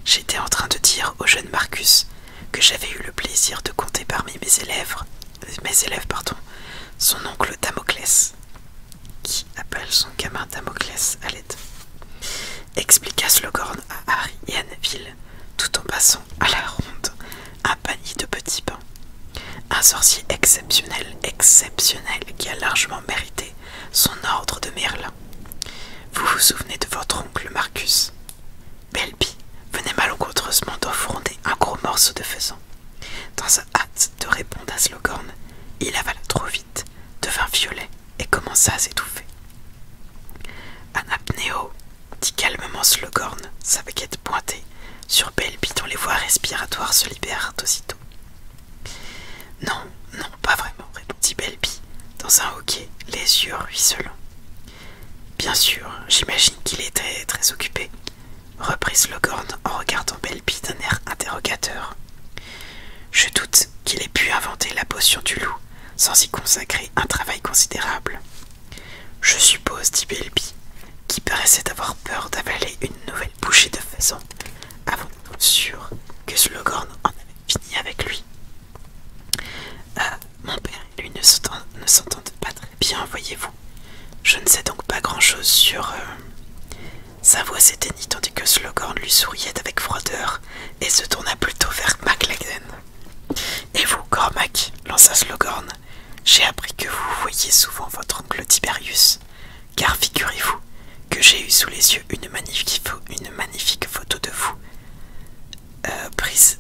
J'étais en train de dire au jeune Marcus que j'avais eu le plaisir de compter parmi mes élèves, son oncle Damoclès. Qui appelle son gamin Damoclès à l'aide, expliqua Slughorn à Harry et à Neville, tout en passant à la ronde un panier de petits pains. Un sorcier exceptionnel qui a largement mérité son ordre de Merlin. souvenez de votre oncle Marcus? Belby venait malencontreusement d'enfourner un gros morceau de faisan. Dans sa hâte de répondre à Slughorn, il avala trop vite, devint violet et commença à s'étouffer. Un apnéo, dit calmement Slughorn, sa baguette pointée, sur Belby dont les voies respiratoires se libérèrent aussitôt. Non, non, pas vraiment, répondit Belby, dans un hoquet, les yeux ruisselants. Bien sûr, j'imagine qu'il était très occupé, reprit Slughorn en regardant Belby d'un air interrogateur. Je doute qu'il ait pu inventer la potion du loup sans y consacrer un travail considérable. Je suppose, dit Belby, qui paraissait avoir peur d'avaler une nouvelle bouchée de faisan, avant d'être sûr que Slughorn en avait fini avec lui. Mon père et lui ne s'entendent pas très bien, voyez-vous. Je ne sais donc pas grand-chose sur... Sa voix s'éteignit tandis que Slughorn lui souriait avec froideur et se tourna plutôt vers McLaggen. Et vous, Cormac, lança Slughorn, j'ai appris que vous voyiez souvent votre oncle Tiberius, car figurez-vous que j'ai eu sous les yeux une magnifique photo de vous, prise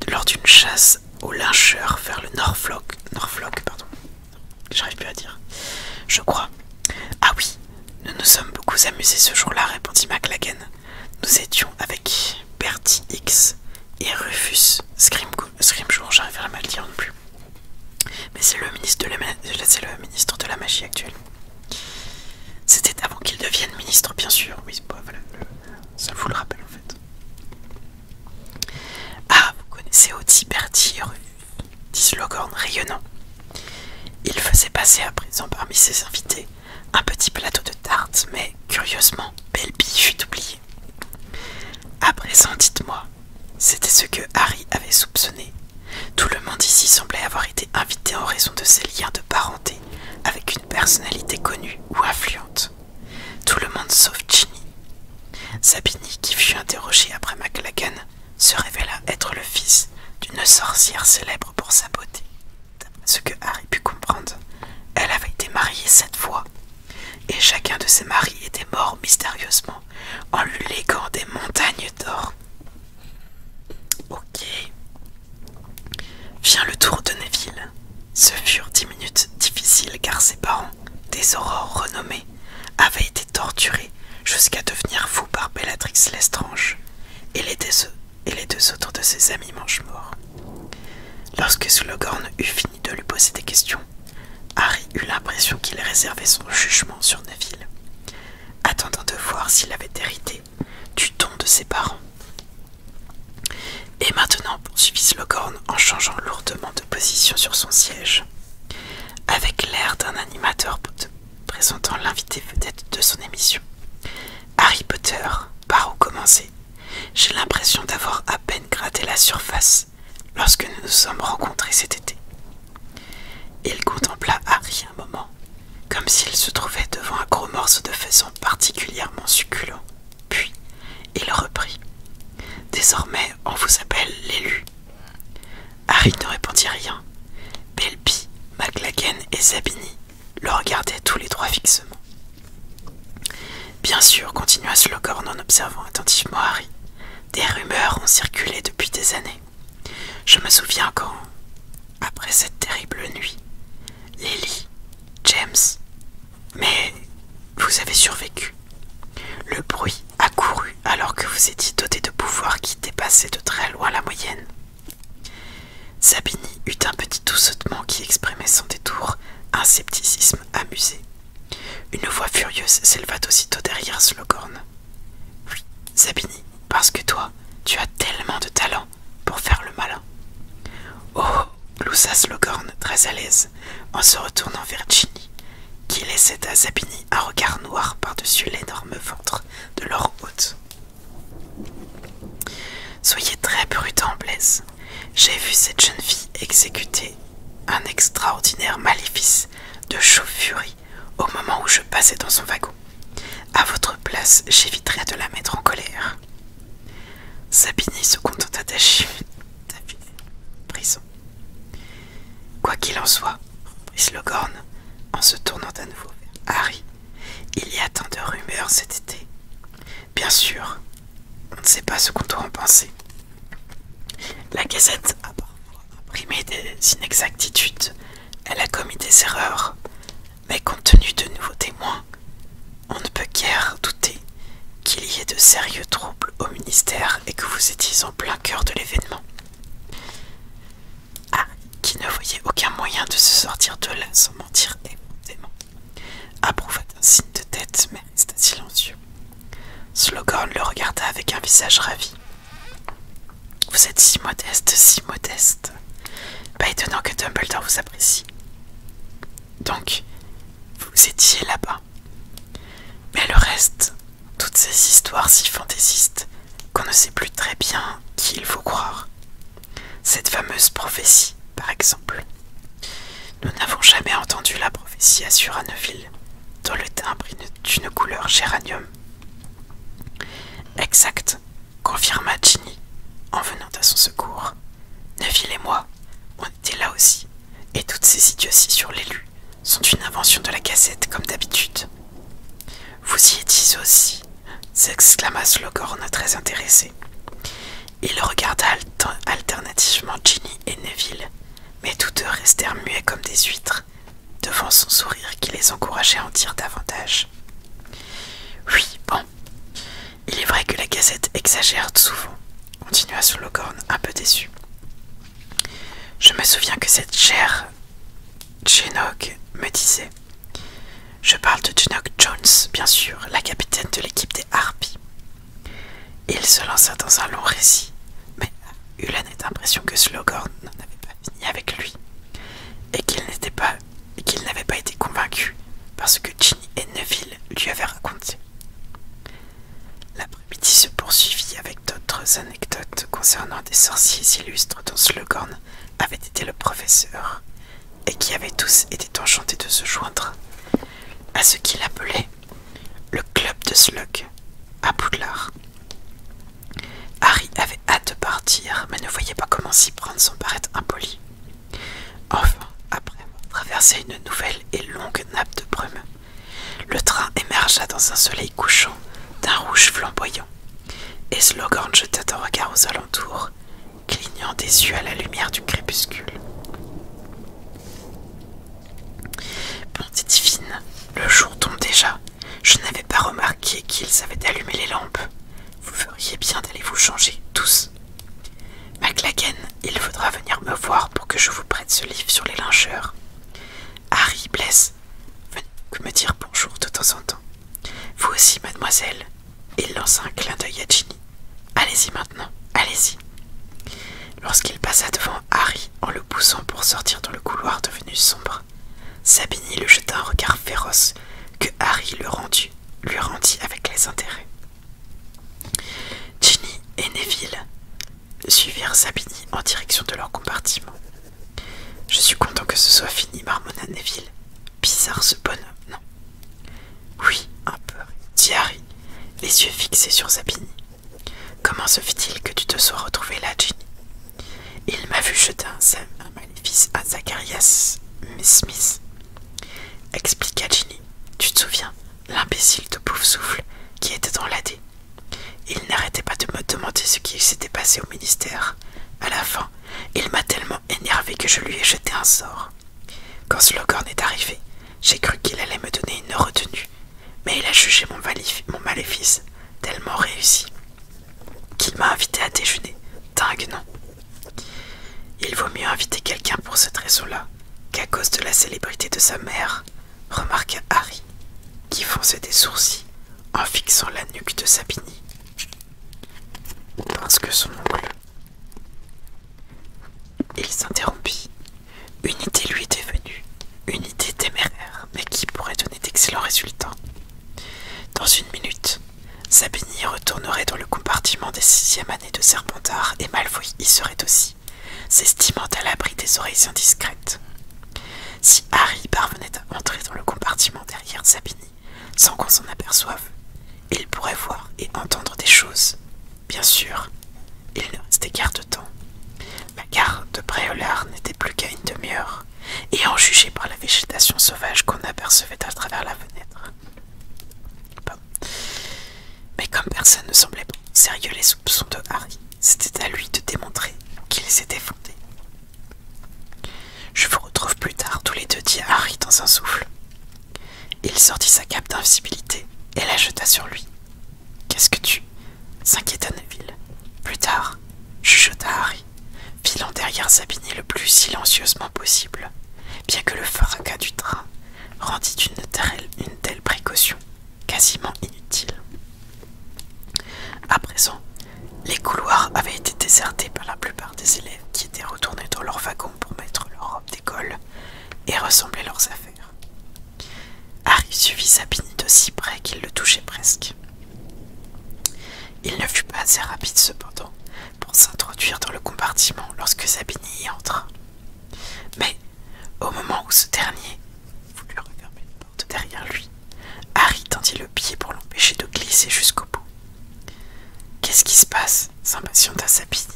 lors d'une chasse au lyncheur vers le Norfolk, j'arrive plus à dire, je crois. Ah oui, nous nous sommes beaucoup amusés ce jour-là, répondit McLaggen. Nous étions avec Bertie Hicks et Rufus Scrimgeour, j'arrive à mal dire non plus. Mais c'est le ministre de la magie actuel. C'était avant qu'il devienne ministre, bien sûr. Oui, bah, voilà, ça vous le rappelle en fait. Ah, vous connaissez aussi Bertie et Rufus, dit Slughorn rayonnant. Il faisait passer à présent parmi ses invités un petit plateau de tartes, mais curieusement, Belby fut oublié. À présent, dites-moi, c'était ce que Harry avait soupçonné. Tout le monde ici semblait avoir été invité en raison de ses liens de parenté avec une personnalité connue ou influente. Tout le monde sauf Ginny. Sabini, qui fut interrogée après McLaggen, se révéla être le fils d'une sorcière célèbre pour sa beauté. D'après ce que Harry put comprendre, elle avait été mariée 7 fois, et chacun de ses maris était mort mystérieusement en lui léguant des montagnes d'or. Ok. Vient le tour de Neville. Ce furent 10 minutes difficiles car ses parents, des aurores renommés, avaient été torturés jusqu'à devenir fous par Bellatrix Lestrange et les deux autres de ses amis mange-morts. Lorsque Slughorn eut fini de lui poser des questions, Harry eut l'impression qu'il réservait son jugement sur Neville, attendant de voir s'il avait hérité du don de ses parents. Et maintenant, poursuivit Slughorn en changeant lourdement de position sur son siège, avec l'air d'un animateur présentant l'invité vedette de son émission. Harry Potter, par où commencer? J'ai l'impression d'avoir à peine gratté la surface lorsque nous nous sommes rencontrés cet été. Il contempla Harry un moment, comme s'il se trouvait devant un gros morceau de faisan particulièrement succulent. Puis, il reprit. Désormais, on vous appelle l'élu. Harry ne répondit rien. Belby, McLaggen et Sabini le regardaient tous les trois fixement. Bien sûr, continua Slughorn en observant attentivement Harry, des rumeurs ont circulé depuis des années. Je me souviens quand, après cette terrible nuit, Lily, James, mais vous avez survécu. Le bruit a couru alors que vous étiez doté de pouvoirs qui dépassaient de très loin la moyenne. Sabini eut un petit doucettement qui exprimait sans détour un scepticisme amusé. Une voix furieuse s'éleva aussitôt derrière Slughorn. Oui, Sabini, parce que toi, tu as tellement de talent pour faire le malin. Oh, gloussa Slughorn, très à l'aise, en se retournant vers Ginny, qui laissait à Sabini un regard noir par-dessus l'énorme ventre de leur hôte. Soyez très prudent, Blaise. J'ai vu cette jeune fille exécuter un extraordinaire maléfice de chauffe-furie au moment où je passais dans son wagon. À votre place, j'éviterais de la mettre en colère. Sabini se contenta d'afficher prison. Quoi qu'il en soit, reprit Slughorn en se tournant à nouveau vers Harry, il y a tant de rumeurs bien sûr, on ne sait pas ce qu'on doit en penser. La Gazette a parfois imprimé des inexactitudes, elle a commis des erreurs, mais compte tenu de nouveaux témoins, on ne peut guère douter qu'il y ait de sérieux troubles au ministère et que vous étiez en plein cœur de l'événement. Harry, qui ne voyait aucun moyen de se sortir de là sans mentir effrontément, approuva d'un signe de tête mais resta silencieux. Slughorn le regarda avec un visage ravi. « Vous êtes si modeste, si modeste. Pas étonnant que Dumbledore vous apprécie. Donc, vous étiez là-bas. Mais le reste, toutes ces histoires si fantaisistes qu'on ne sait plus très bien qui il faut croire. Cette fameuse prophétie, par exemple. Nous n'avons jamais entendu la prophétie, assura Neville, dont le timbre est d'une couleur géranium. Exact, confirma Ginny, en venant à son secours. Neville et moi, on était là aussi, et toutes ces idioties sur l'élu sont une invention de la Gazette comme d'habitude. Vous y étiez aussi, s'exclama Slughorn très intéressé. Il regarda alternativement Ginny et Neville, mais tous deux restèrent muets comme des huîtres, devant son sourire qui les encourageait à en dire davantage. Oui, bon, il est vrai que la Gazette exagère souvent, continua Slughorn un peu déçu. Je me souviens que cette chère Genog me disait. Je parle de Genog Jones, bien sûr, la capitaine de l'équipe des Harpies. Il se lança dans un long récit, mais eut la nette impression que Slughorn n'en avait pas fini avec lui, et qu'il n'avait pas été convaincu par ce que Ginny et Neville lui avaient raconté. L'après-midi se poursuivit avec d'autres anecdotes concernant des sorciers illustres dont Slughorn avait été le professeur, et qui avaient tous été enchantés de se joindre à ce qu'il appelait le club de Slug à Poudlard. Harry avait hâte de partir, mais ne voyait pas comment s'y prendre sans paraître impoli. Enfin, après avoir traversé une nouvelle et longue nappe de brume, le train émergea dans un soleil couchant d'un rouge flamboyant, et Slughorn jeta un regard aux alentours, clignant des yeux à la lumière du crépuscule. Bonté divine, le jour tombe déjà. Je n'avais pas remarqué qu'ils avaient allumé les lampes. Vous feriez bien d'aller vous changer, tous. McLaggen, il faudra venir me voir pour que je vous prête ce livre sur les lyncheurs. Harry, Blaise, venez me dire bonjour de temps en temps. Vous aussi, mademoiselle. Il lança un clin d'œil à Ginny. Allez-y maintenant, allez-y. Lorsqu'il passa devant Harry en le poussant pour sortir dans le couloir devenu sombre, Sabini lui jeta un regard féroce que Harry lui rendit avec les intérêts. Ginny et Neville suivirent Sabini en direction de leur compartiment. « Je suis content que ce soit fini, marmonna Neville. Bizarre ce bonhomme, non ?»« Oui, un peu, » dit Harry, les yeux fixés sur Sabini. « Comment se fait-il que tu te sois retrouvé là, Ginny ?»« Il m'a vu jeter un maléfice à Zacharias Smith. » expliqua Ginny. « Tu te souviens, l'imbécile de Poufsouffle qui était dans l'AD. Il n'arrêtait pas de me demander ce qui s'était passé au ministère. À la fin, il m'a tellement énervé que je lui ai jeté un sort. Quand Slughorn est arrivé, j'ai cru qu'il allait me donner une retenue, mais il a jugé mon maléfice tellement réussi qu'il m'a invité à déjeuner. Dingue, non? Il vaut mieux inviter quelqu'un pour cette raison-là qu'à cause de la célébrité de sa mère, remarqua Harry, qui fronçait des sourcils en fixant la nuque de Sabini. Parce que son oncle... Il s'interrompit. Une idée lui était venue, une idée téméraire, mais qui pourrait donner d'excellents résultats. Dans une minute, Sabini retournerait dans le compartiment des 6e années de Serpentard et Malfoy y serait aussi, s'estimant à l'abri des oreilles indiscrètes. Si Harry parvenait à entrer dans le compartiment derrière Sabini sans qu'on s'en aperçoive, il pourrait voir et entendre des choses. Bien sûr, il ne restait guère de temps. La gare de Préolard n'était plus qu'à une demi-heure, et en juger par la végétation sauvage qu'on apercevait à travers la fenêtre. Bon. Mais comme Comme personne ne semblait prendre au sérieux les soupçons de Harry, c'était à lui de démontrer qu'ils étaient fondés. Je vous retrouve plus tard, tous les deux, dit Harry dans un souffle. Il sortit sa cape d'invisibilité et la jeta sur lui. Qu'est-ce que tu... s'inquiéta Neville. Plus tard, chuchota Harry, filant derrière Zabini le plus silencieusement possible, bien que le fracas du train rendit une telle précaution quasiment inutile. À présent, les couloirs avaient été désertés par la plupart des élèves qui étaient retournés dans leur wagon pour mettre leur robe d'école et ressembler leurs affaires. Harry suivit Zabini de si près qu'il le touchait presque. Il ne fut pas assez rapide cependant pour s'introduire dans le compartiment lorsque Zabini y entra. Mais au moment où ce dernier voulut refermer la porte derrière lui, Harry tendit le pied pour l'empêcher de glisser jusqu'au bout. « Qu'est-ce qui se passe » s'impatienta Zabini,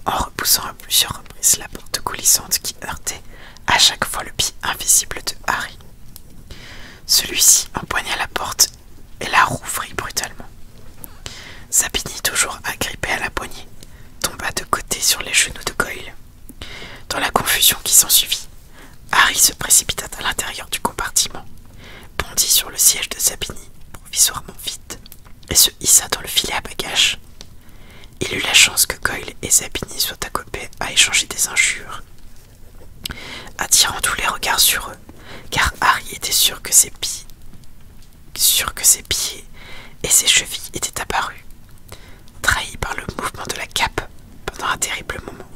en repoussant à plusieurs reprises la porte coulissante qui heurtait à chaque fois le pied invisible de Harry. Celui-ci empoigna la porte et la rouvrit brutalement. Zabini, toujours agrippé à la poignée, tomba de côté sur les genoux de Goyle. Dans la confusion qui s'ensuivit, Harry se précipita à l'intérieur du compartiment, bondit sur le siège de Zabini, provisoirement vide, et se hissa dans le filet à bagages. Il eut la chance que Goyle et Zabini soient occupés à échanger des injures, attirant tous les regards sur eux, car Harry était sûr que ses pieds et ses chevilles étaient apparus, trahis par le mouvement de la cape pendant un terrible moment.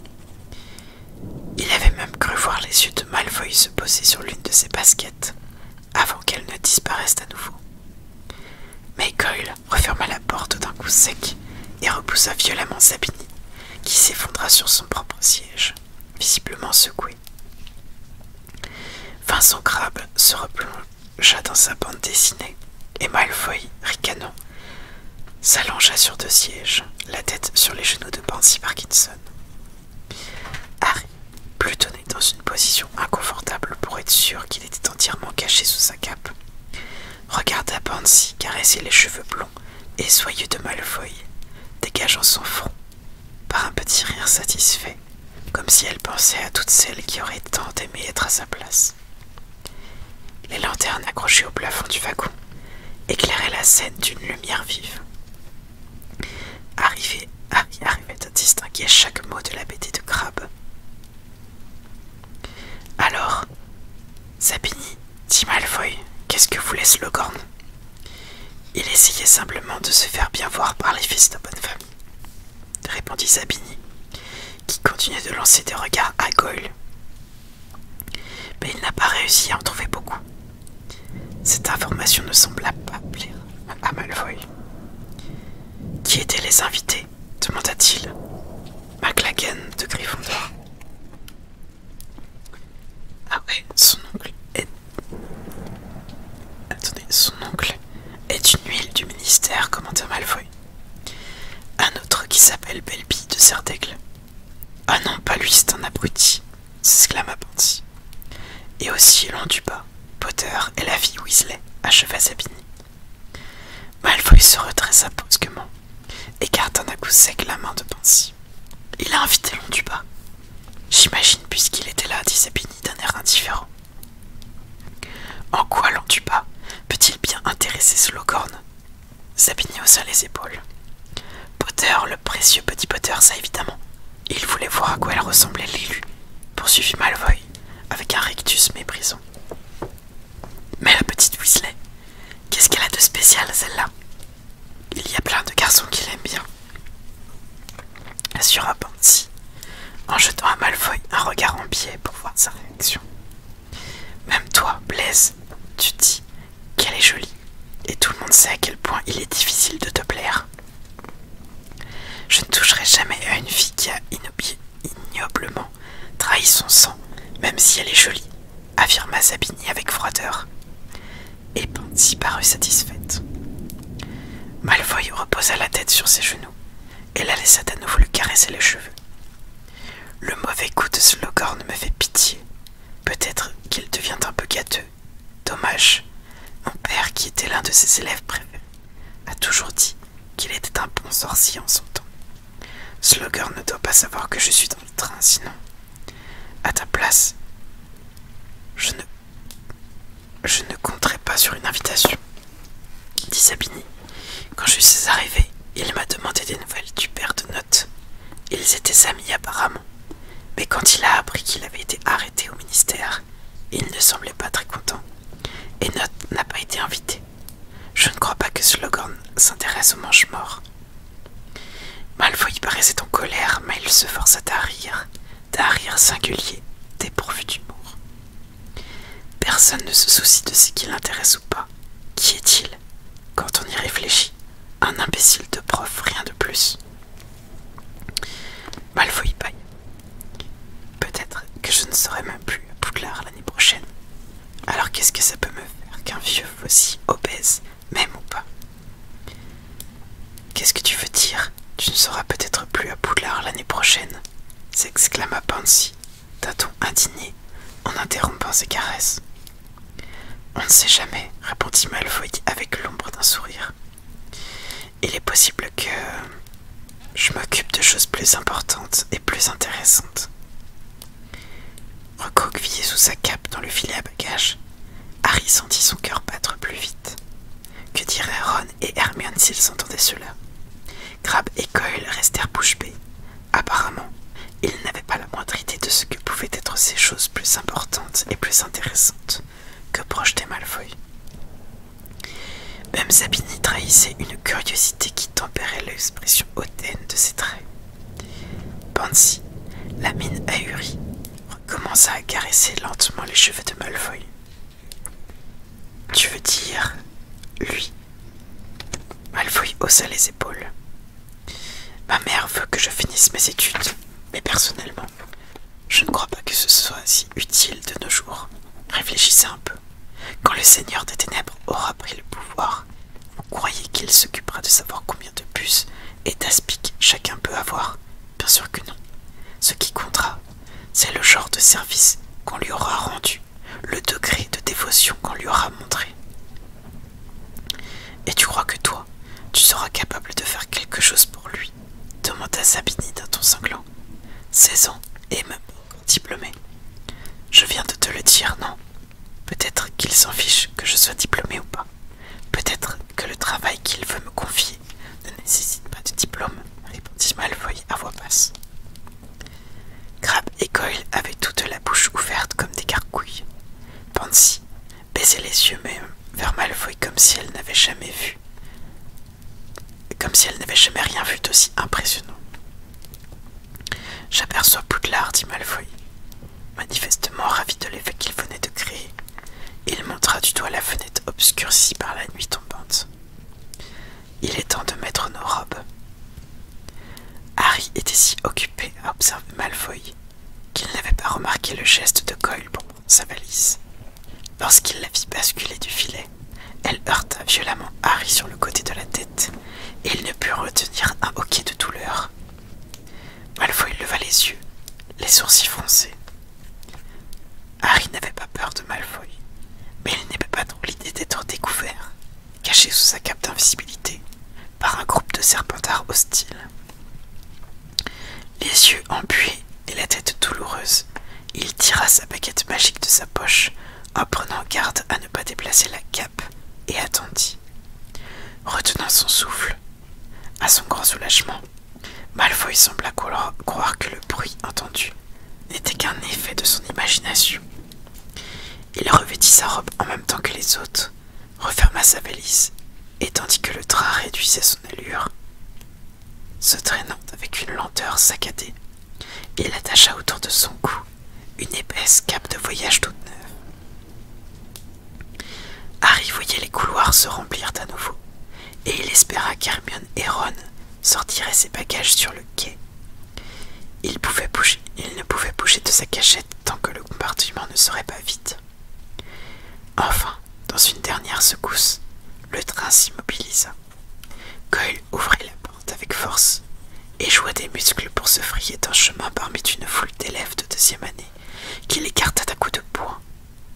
Il avait même cru voir les yeux de Malfoy se poser sur l'une de ses baskets avant qu'elle ne disparaisse à nouveau. Mais Goyle referma la porte d'un coup sec et repoussa violemment Zabini, qui s'effondra sur son propre siège, visiblement secoué. Vincent Crabbe se replongea dans sa bande dessinée et Malfoy, ricanant, s'allongea sur deux sièges, la tête sur les genoux de Pansy Parkinson. Harry, plutonné dans une position inconfortable pour être sûr qu'il était entièrement caché sous sa cape, regarda Pansy caresser les cheveux blonds et soyeux de Malfoy, dégageant son front par un petit rire satisfait, comme si elle pensait à toutes celles qui auraient tant aimé être à sa place. Les lanternes accrochées au plafond du wagon éclairaient la scène d'une lumière vive. Harry arrivait à distinguer chaque mot de la BD de Crabbe. « Alors, Zabini, dit Malfoy, qu'est-ce que voulait Slughorn ?» Il essayait simplement de se faire bien voir par les fils de bonne famille, répondit Zabini, qui continuait de lancer des regards à Goyle. Mais il n'a pas réussi à en trouver beaucoup. Cette information ne sembla pas plaire à Malfoy. Qui étaient les invités demanda-t-il. McLaggen de Gryffondor. Ah ouais, son oncle est... Attendez, son oncle est une huile du ministère, commenta Malfoy. Un autre qui s'appelle Belby de Serdaigle. Ah non, pas lui, c'est un abruti, s'exclama Pansy. Et aussi Londubat, Potter et la fille Weasley, acheva Zabini. Malfoy se redressa brusquement, écartant d'un coup sec la main de Pansy. Il a invité Londubat. J'imagine, puisqu'il était là, dit Zabini d'un air indifférent. En quoi Londubat peut-il bien intéresser Slughorn? Zabini haussa les épaules. Potter, le précieux petit Potter, ça évidemment. Il voulait voir à quoi elle ressemblait l'élu, poursuivit Malfoy, avec un rictus méprisant. Mais la petite Weasley, qu'est-ce qu'elle a de spécial, celle-là? Il y a plein de garçons qui l'aiment bien, assura Pansy, en jetant à Malfoy un regard en biais pour voir sa réaction. Même toi, Blaise, tu dis qu'elle est jolie, et tout le monde sait à quel point il est difficile de te plaire. Je ne toucherai jamais à une fille qui a ignoblement trahi son sang, même si elle est jolie, affirma Zabini avec froideur. Et Pansy parut satisfaite. Malfoy reposa la tête sur ses genoux et la laissa à nouveau lui caresser les cheveux. Le mauvais coup de Slughorn me fait pitié. Peut-être qu'il devient un peu gâteux. Dommage. Mon père, qui était l'un de ses élèves préférés, a toujours dit qu'il était un bon sorcier en son temps. Slugger ne doit pas savoir que je suis dans le train, sinon, à ta place, je ne compterai pas sur une invitation, dit Sabini. Quand je suis arrivé, il m'a demandé des nouvelles du père de Note. Ils étaient amis apparemment, mais quand il a appris qu'il avait été arrêté au ministère, il ne semblait pas très content, et Note n'a pas été invité. Je ne crois pas que Slughorn s'intéresse aux mange-morts. Malfoy paraissait en colère, mais il se força d'un rire singulier, dépourvu d'humour. Personne ne se soucie de ce qui l'intéresse ou pas. Qui est-il? Quand on y réfléchit, un imbécile de prof, rien de plus. Malfoy paille. Peut-être que je ne serai même plus à Poudlard l'année prochaine. Alors qu'est-ce que ça peut me faire qu'un vieux aussi obèse, même ou pas? Qu'est-ce que tu veux dire? Tu ne seras peut-être plus à Poudlard l'année prochaine, s'exclama Pansy, d'un ton indigné, en interrompant ses caresses. On ne sait jamais, répondit Malfoy avec l'ombre d'un sourire. Il est possible que je m'occupe de choses plus importantes et plus intéressantes. Recroquevillé sous sa cape dans le filet à bagages, Harry sentit son cœur battre plus vite. Que diraient Ron et Hermione s'ils entendaient cela? Crabbe et Goyle restèrent bouche bée. Apparemment, ils n'avaient pas la moindre idée de ce que pouvaient être ces choses plus importantes et plus intéressantes que projetait Malfoy. Même Sabini trahissait une curiosité qui tempérait l'expression hautaine de ses traits. Pansy, la mine ahurie, recommença à caresser lentement les cheveux de Malfoy. « Tu veux dire, lui ?» Malfoy haussa les épaules. « Ma mère veut que je finisse mes études, mais personnellement, je ne crois pas que ce soit si utile de nos jours. Réfléchissez un peu. Quand le Seigneur des Ténèbres aura pris le pouvoir, vous croyez qu'il s'occupera de savoir combien de puces et d'aspics chacun peut avoir? Bien sûr que non. Ce qui comptera, c'est le genre de service qu'on lui aura rendu, le degré de dévotion qu'on lui aura montré. Et tu crois que toi, tu seras capable de faire quelque chose pour lui? Demanda Sabini d'un ton sanglant. 16 ans et même pas encore diplômé. Je viens de te le dire, non? Peut-être qu'il s'en fiche que je sois diplômé ou pas. Peut-être que le travail qu'il veut me confier ne nécessite pas de diplôme, répondit Malfoy à voix basse. Crabbe et Goyle avaient toute la bouche ouverte comme des gargouilles. Pansy baisait les yeux même vers Malfoy comme si elle n'avait jamais rien vu d'aussi impressionnant. J'aperçois Poudlard, dit Malfoy, manifestement ravi de l'effet qu'il venait de créer. Il montra du doigt la fenêtre obscurcie par la nuit tombante. Il est temps de mettre nos robes. Harry était si occupé à observer Malfoy qu'il n'avait pas remarqué le geste de Goyle pour prendre sa valise. Lorsqu'il la vit basculer du filet, elle heurta violemment Harry sur le côté de la tête, et il ne put retenir un hoquet de douleur. Malfoy leva les yeux, les sourcils froncés. Harry n'avait pas peur de Malfoy, mais il n'aimait pas trop l'idée d'être découvert, caché sous sa cape d'invisibilité, par un groupe de serpentards hostiles. Les yeux embués et la tête douloureuse, il tira sa baguette magique de sa poche, en prenant garde à ne pas déplacer la cape, et attendit. Retenant son souffle, à son grand soulagement, Malfoy sembla croire que le bruit entendu n'était qu'un effet de son imagination. Il revêtit sa robe en même temps que les autres, referma sa valise, et tandis que le train réduisait son allure, se traînant avec une lenteur saccadée, il attacha autour de son cou une épaisse cape de voyage toute neuve. Harry voyait les couloirs se remplir à nouveau, et il espéra qu'Hermione et Ron sortiraient ses bagages sur le quai. Il ne pouvait bouger de sa cachette tant que le compartiment ne serait pas vide. Enfin, dans une dernière secousse, le train s'immobilisa. Goyle ouvrit la porte avec force et joua des muscles pour se frayer un chemin parmi une foule d'élèves de deuxième année qu'il écarta d'un coup de poing.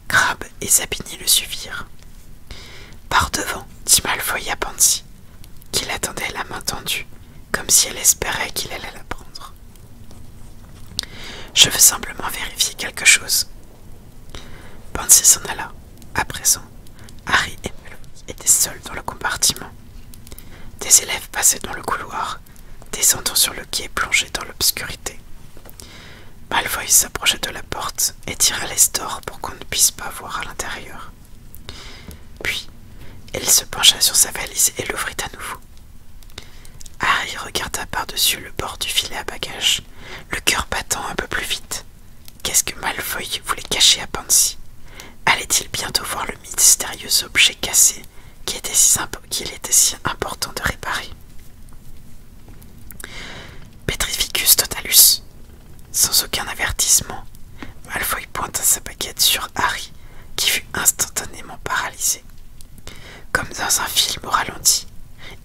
Crabbe et Sabini le suivirent. Par devant, dit Malfoy à Pansy, qu'il Elle attendait la main tendue, comme si elle espérait qu'il allait la prendre. « Je veux simplement vérifier quelque chose. » Pansy s'en alla. À présent, Harry et Malfoy étaient seuls dans le compartiment. Des élèves passaient dans le couloir, descendant sur le quai plongé dans l'obscurité. Malfoy s'approcha de la porte et tira les stores pour qu'on ne puisse pas voir à l'intérieur. Puis, il se pencha sur sa valise et l'ouvrit à nouveau. Harry regarda par-dessus le bord du filet à bagages, le cœur battant un peu plus vite. Qu'est-ce que Malfoy voulait cacher à Pansy? Allait-il bientôt voir le mystérieux objet cassé qu'il était si important de réparer? Petrificus totalus. Sans aucun avertissement, Malfoy pointa sa baguette sur Harry, qui fut instantanément paralysé. Comme dans un film au ralenti,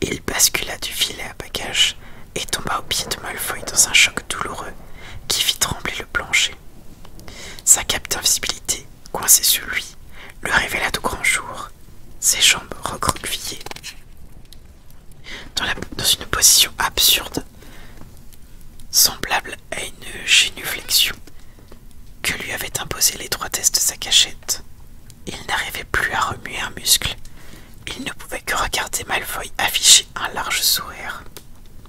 il bascula du filet à bagages et tomba au pied de Malfoy dans un choc douloureux qui fit trembler le plancher. Sa cape d'invisibilité, coincée sur lui, le révéla de grand jour, ses jambes recroquevillées. Dans une position absurde, semblable à une génuflexion que lui avait imposé l'étroitesse de sa cachette. Il n'arrivait plus à remuer un muscle. Il ne pouvait que regarder Malfoy afficher un large sourire.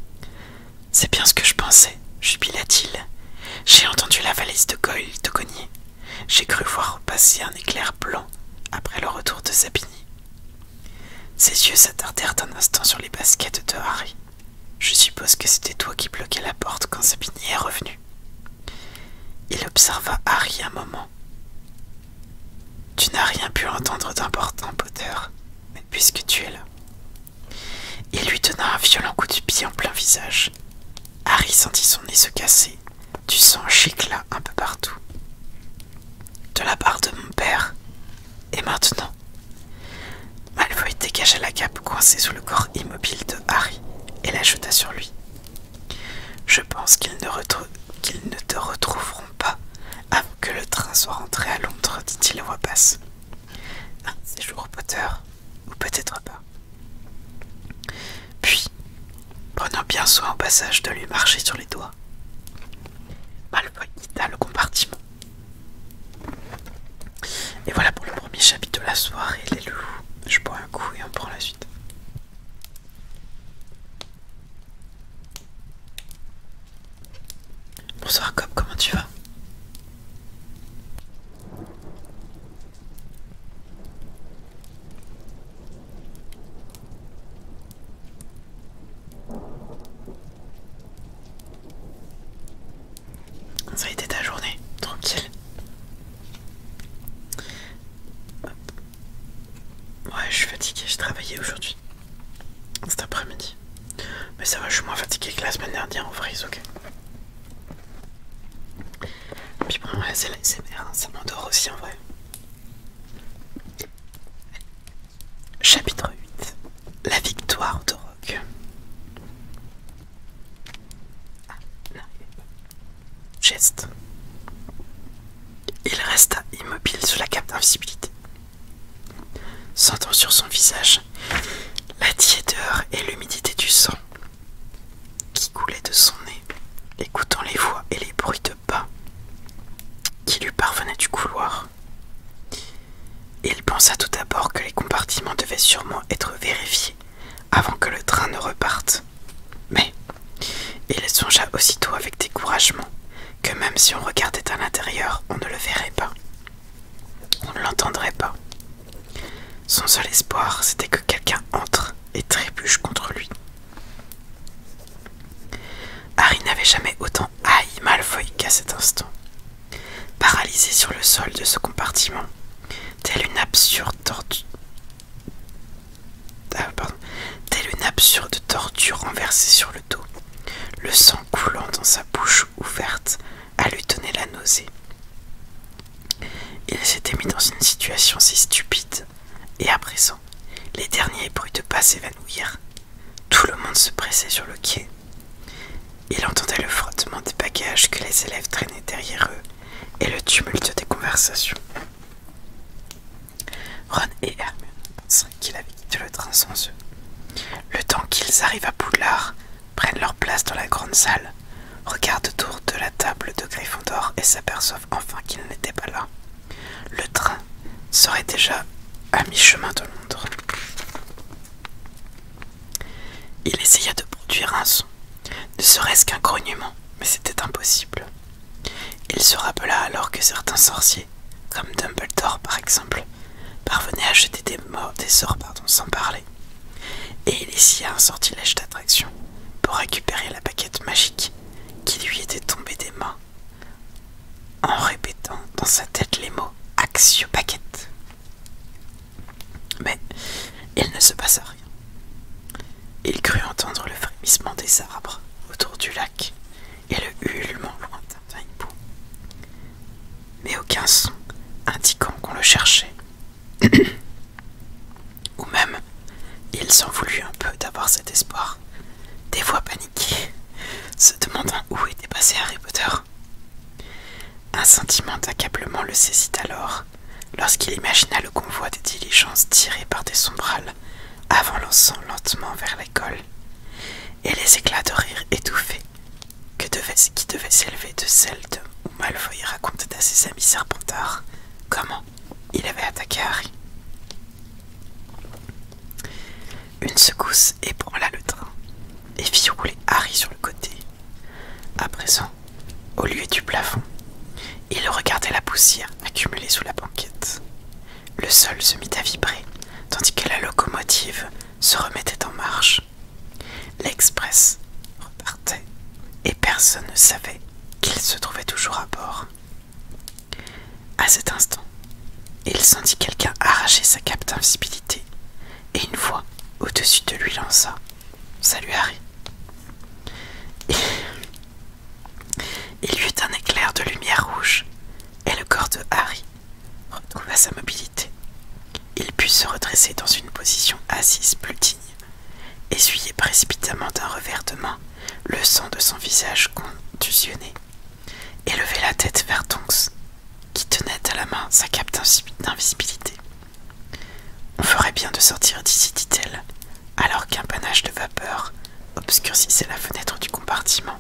« C'est bien ce que je pensais, » jubila-t-il. « J'ai entendu la valise de Goyle te cogner. J'ai cru voir passer un éclair blanc après le retour de Zabini. » Ses yeux s'attardèrent un instant sur les baskets de Harry. « Je suppose que c'était toi qui bloquais la porte quand Zabini est revenu. » Il observa Harry un moment. « Tu n'as rien pu entendre d'important, Potter, mais puisque tu es là. » Il lui donna un violent coup de pied en plein visage. Harry sentit son nez se casser. Du sang gicla un peu partout. « De la part de mon père. Et maintenant ?» Malfoy dégagea la cape coincée sous le corps immobile de Harry et la jeta sur lui. « Je pense qu'ils ne te retrouveront pas avant que le train soit rentré à Londres, dit-il à voix basse. Un de ces jours, Potter, ou peut-être pas. » Puis, prenant bien soin au passage de lui marcher sur les doigts, Malfoy quitta le compartiment. Et voilà pour le premier chapitre de la soirée, les loups. Je bois un coup et on prend la suite. Bonsoir Cobb, comment tu vas? Ça a été ta journée, tranquille. Ouais, je suis fatigué, j'ai travaillé aujourd'hui. Cet après-midi. Mais ça va, je suis moins fatigué que la semaine dernière en vrai, ok. Puis bon, ouais, c'est l'ASMR, hein, ça m'endort aussi en vrai. Chapitre 8. La victoire de Rogue. Ah, n'arrivez pas. Geste. Il resta immobile sous la cape d'invisibilité, sentant sur son visage la tiédeur et l'humidité du sang qui coulait de son nez, écoutant les voix et les bruits de pas qui lui parvenaient du couloir. Il pensa tout d'abord que les compartiments devaient sûrement être vérifiés avant que le train ne reparte. Mais il songea aussitôt avec découragement que même si on regardait à l'intérieur, on ne le verrait pas. On ne l'entendrait pas. Son seul espoir, c'était que quelqu'un entre et trébuche contre lui. Harry n'avait jamais autant haï Malfoy qu'à cet instant. Paralysé sur le sol de ce compartiment, telle une absurde torture renversée sur le dos, le sang coulant dans sa bouche ouverte à lui donner la nausée. Il s'était mis dans une situation si stupide, et à présent, les derniers bruits de pas s'évanouirent. Tout le monde se pressait sur le quai. Il entendait le frottement des bagages que les élèves traînaient derrière eux et le tumulte des conversations. Ron et Hermione pensèrent qu'il avait quitté le train sans eux. Le temps qu'ils ils arrivent à Poudlard, prennent leur place dans la grande salle, regardent autour de la table de Gryffondor et s'aperçoivent enfin qu'il n'était pas là. Le train serait déjà à mi-chemin de Londres. Il essaya de produire un son, ne serait-ce qu'un grognement, mais c'était impossible. Il se rappela alors que certains sorciers, comme Dumbledore par exemple, parvenaient à jeter des sorts sans parler, et il essaya un sortilège d'attraction pour récupérer la baguette magique qui lui était tombée des mains, en répétant dans sa tête les mots « Accio baguette ». Mais il ne se passa rien. Il crut entendre le frémissement des arbres autour du lac et le ululement lointain d'un hibou, mais aucun son indiquant qu'on le cherchait. Ou même, il s'en voulut un peu d'avoir cet espoir. Des voix paniquées, se demandant où était passé Harry Potter. Un sentiment d'accablement le saisit alors, lorsqu'il imagina le convoi des diligences tirées par des sombrales, avançant lentement vers l'école, et les éclats de rire étouffés qui devaient s'élever de celle où Malfoy racontait à ses amis Serpentards comment il avait attaqué Harry. Une secousse ébranla le train et fit rouler Harry sur le côté. À présent, au lieu du plafond, il regardait la poussière accumulée sous la banquette. Le sol se mit à vibrer, tandis que la locomotive se remettait en marche. L'express repartait, et personne ne savait qu'il se trouvait toujours à bord. À cet instant, il sentit quelqu'un arracher sa cape d'invisibilité, et une voix au-dessus de lui lança « Salut Harry !» Il y eut un éclair de lumière rouge, et le corps de Harry retrouva sa mobilité. Il put se redresser dans une position assise plus digne, essuyer précipitamment d'un revers de main le sang de son visage contusionné, et lever la tête vers Tonks, qui tenait à la main sa cape d'invisibilité. « On ferait bien de sortir d'ici, dit-elle, alors qu'un panache de vapeur obscurcissait la fenêtre du compartiment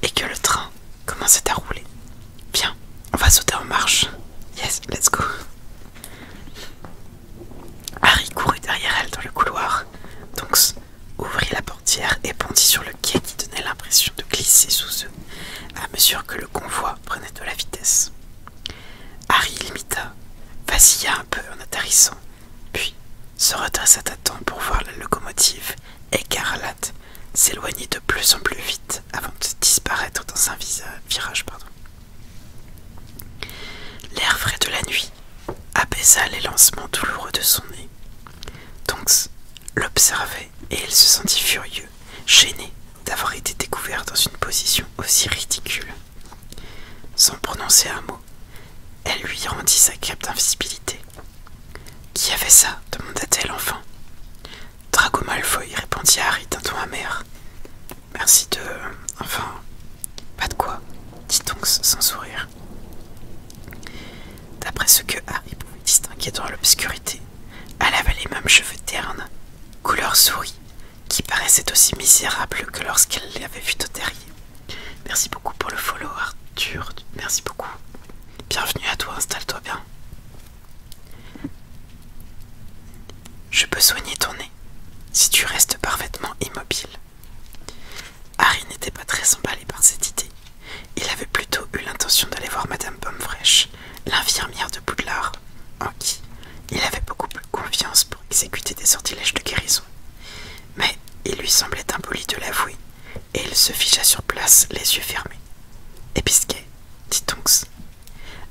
et que le train commençait à rouler. Viens, on va sauter en marche. Yes, let's go. » Harry courut derrière elle dans le couloir. Tonks ouvrit la portière et bondit sur le quai qui donnait l'impression de glisser sous eux à mesure que le convoi prenait de la vitesse. Harry l'imita, vacilla un peu en atterrissant, puis se redressa à temps pour voir la locomotive écarlate s'éloigner de plus en plus vite avant de disparaître dans un virage. L'air frais de la nuit apaisa les lancements douloureux de son nez. Tonks l'observait et il se sentit furieux, gêné d'avoir été découvert dans une position aussi ridicule. Sans prononcer un mot, elle lui rendit sa cape d'invisibilité. « Qui avait ça ?» demanda-t-elle enfin. « Drago Malfoy » répondit Harry d'un ton amer. « Merci de... enfin... pas de quoi ?» dit Tonks sans sourire. D'après ce que Harry pouvait distinguer dans l'obscurité, elle avait les mêmes cheveux ternes, couleur souris, qui paraissaient aussi misérables que lorsqu'elle les avait vus au terrier. Merci beaucoup pour le follow, Arthur. Merci beaucoup. Bienvenue à toi, installe-toi bien. Je peux soigner ton nez, si tu restes parfaitement immobile. Harry n'était pas très emballé par cette idée. Il avait plutôt eu l'intention d'aller voir Madame Pomme-Fraîche, l'infirmière de Poudlard, en qui il avait beaucoup plus confiance pour exécuter des sortilèges de guérison. Mais il lui semblait impoli de l'avouer, et il se figea sur place, les yeux fermés. « Épisquet, dit Tonks. »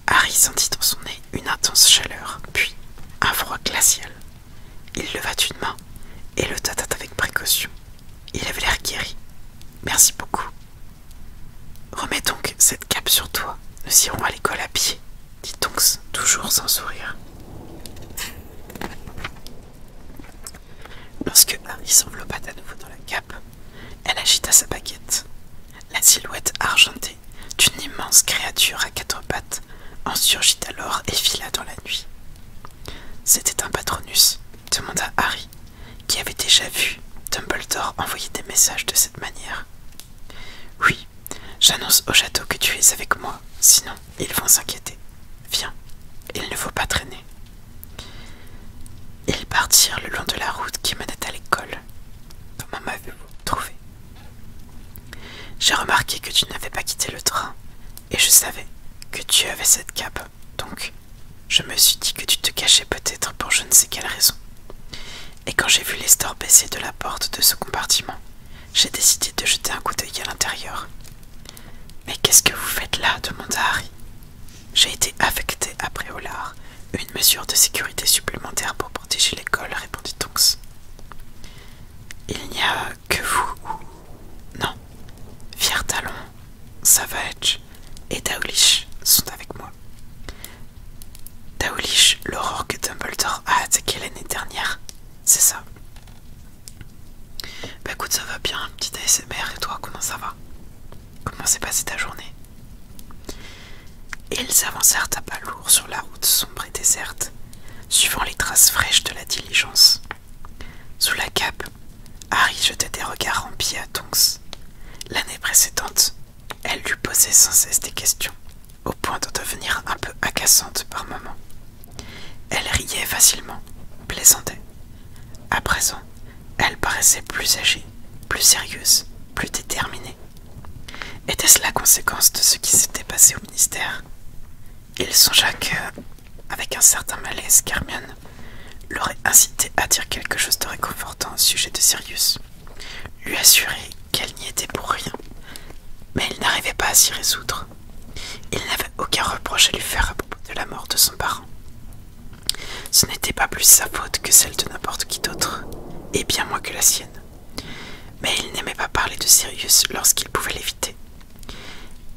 Harry sentit dans son nez une intense chaleur, puis un froid glacial. Il leva une main et le tâta avec précaution. Il avait l'air guéri. « Merci beaucoup. »« Remets donc cette cape sur toi. Nous irons à l'école à pied, » dit Tonks, toujours sans sourire. Lorsque Harry s'enveloppa à nouveau dans la cape, elle agita sa baguette. La silhouette argentée d'une immense créature à quatre pattes en surgit alors et fila dans la nuit. C'était un Patronus, demanda Harry, qui avait déjà vu Dumbledore envoyer message de cette manière. Oui, j'annonce au château que tu es avec moi, sinon ils vont s'inquiéter. Viens, il ne faut pas traîner. Ils partirent le long de la route qui menait à l'école. Comment m'avez-vous trouvé? J'ai remarqué que tu n'avais pas quitté le train, et je savais que tu avais cette cape, donc je me suis dit que tu te cachais peut-être pour je ne sais quelle raison. Et quand j'ai vu les stores baisser de la porte de ce compartiment, j'ai décidé de jeter un coup d'œil à l'intérieur. Mais qu'est-ce que vous faites là? Demanda Harry. J'ai été affecté à Préolard, une mesure de sécurité supplémentaire pour protéger l'école, répondit Tonks. Il n'y a que vous ou... Non, Fiertalon, Savage et Dawlish sont avec moi. Dawlish, l'aurore que Dumbledore a attaqué l'année dernière, c'est ça. Bah écoute, ça va bien, petit ASMR, et toi, comment ça va? Comment s'est passée ta journée? Ils avancèrent à pas lourds sur la route sombre et déserte, suivant les traces fraîches de la diligence. Sous la cape, Harry jetait des regards remplis à Tonks. L'année précédente, elle lui posait sans cesse des questions, au point de devenir un peu agaçante par moments. Elle riait facilement, plaisantait. À présent, elle paraissait plus âgée, plus sérieuse, plus déterminée. Était-ce la conséquence de ce qui s'était passé au ministère? Il songea que, avec un certain malaise, qu'Hermione l'aurait incité à dire quelque chose de réconfortant au sujet de Sirius, lui assurer qu'elle n'y était pour rien. Mais il n'arrivait pas à s'y résoudre. Il n'avait aucun reproche à lui faire à propos de la mort de son parent. Ce n'était pas plus sa faute que celle de n'importe qui d'autre, et bien moins que la sienne. Mais il n'aimait pas parler de Sirius lorsqu'il pouvait l'éviter.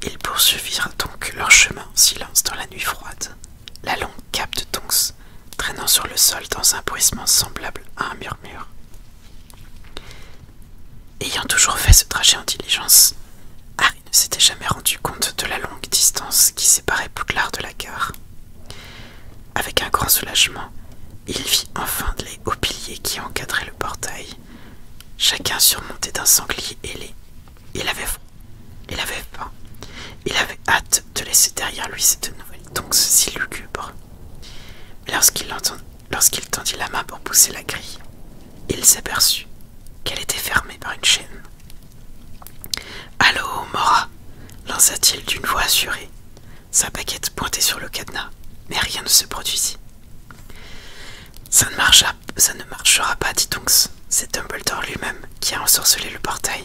Ils poursuivirent donc leur chemin en silence dans la nuit froide, la longue cape de Tonks traînant sur le sol dans un bruissement semblable à un murmure. Ayant toujours fait ce trajet en diligence, Harry ne s'était jamais rendu compte de la longue distance qui séparait Poudlard de la gare. Avec un grand soulagement, il vit enfin les hauts piliers qui encadraient le portail, chacun surmonté d'un sanglier ailé. Il avait froid, il avait faim, il avait hâte de laisser derrière lui cette nouvelle Tonks si lugubre. Mais lorsqu'il tendit la main pour pousser la grille, il s'aperçut qu'elle était fermée par une chaîne. « Allô, Mora !» lança-t-il d'une voix assurée. Sa baguette pointait sur le cadenas, mais rien ne se produisit. « Ça ne marchera pas, dit Tonks. C'est Dumbledore lui-même qui a ensorcelé le portail. »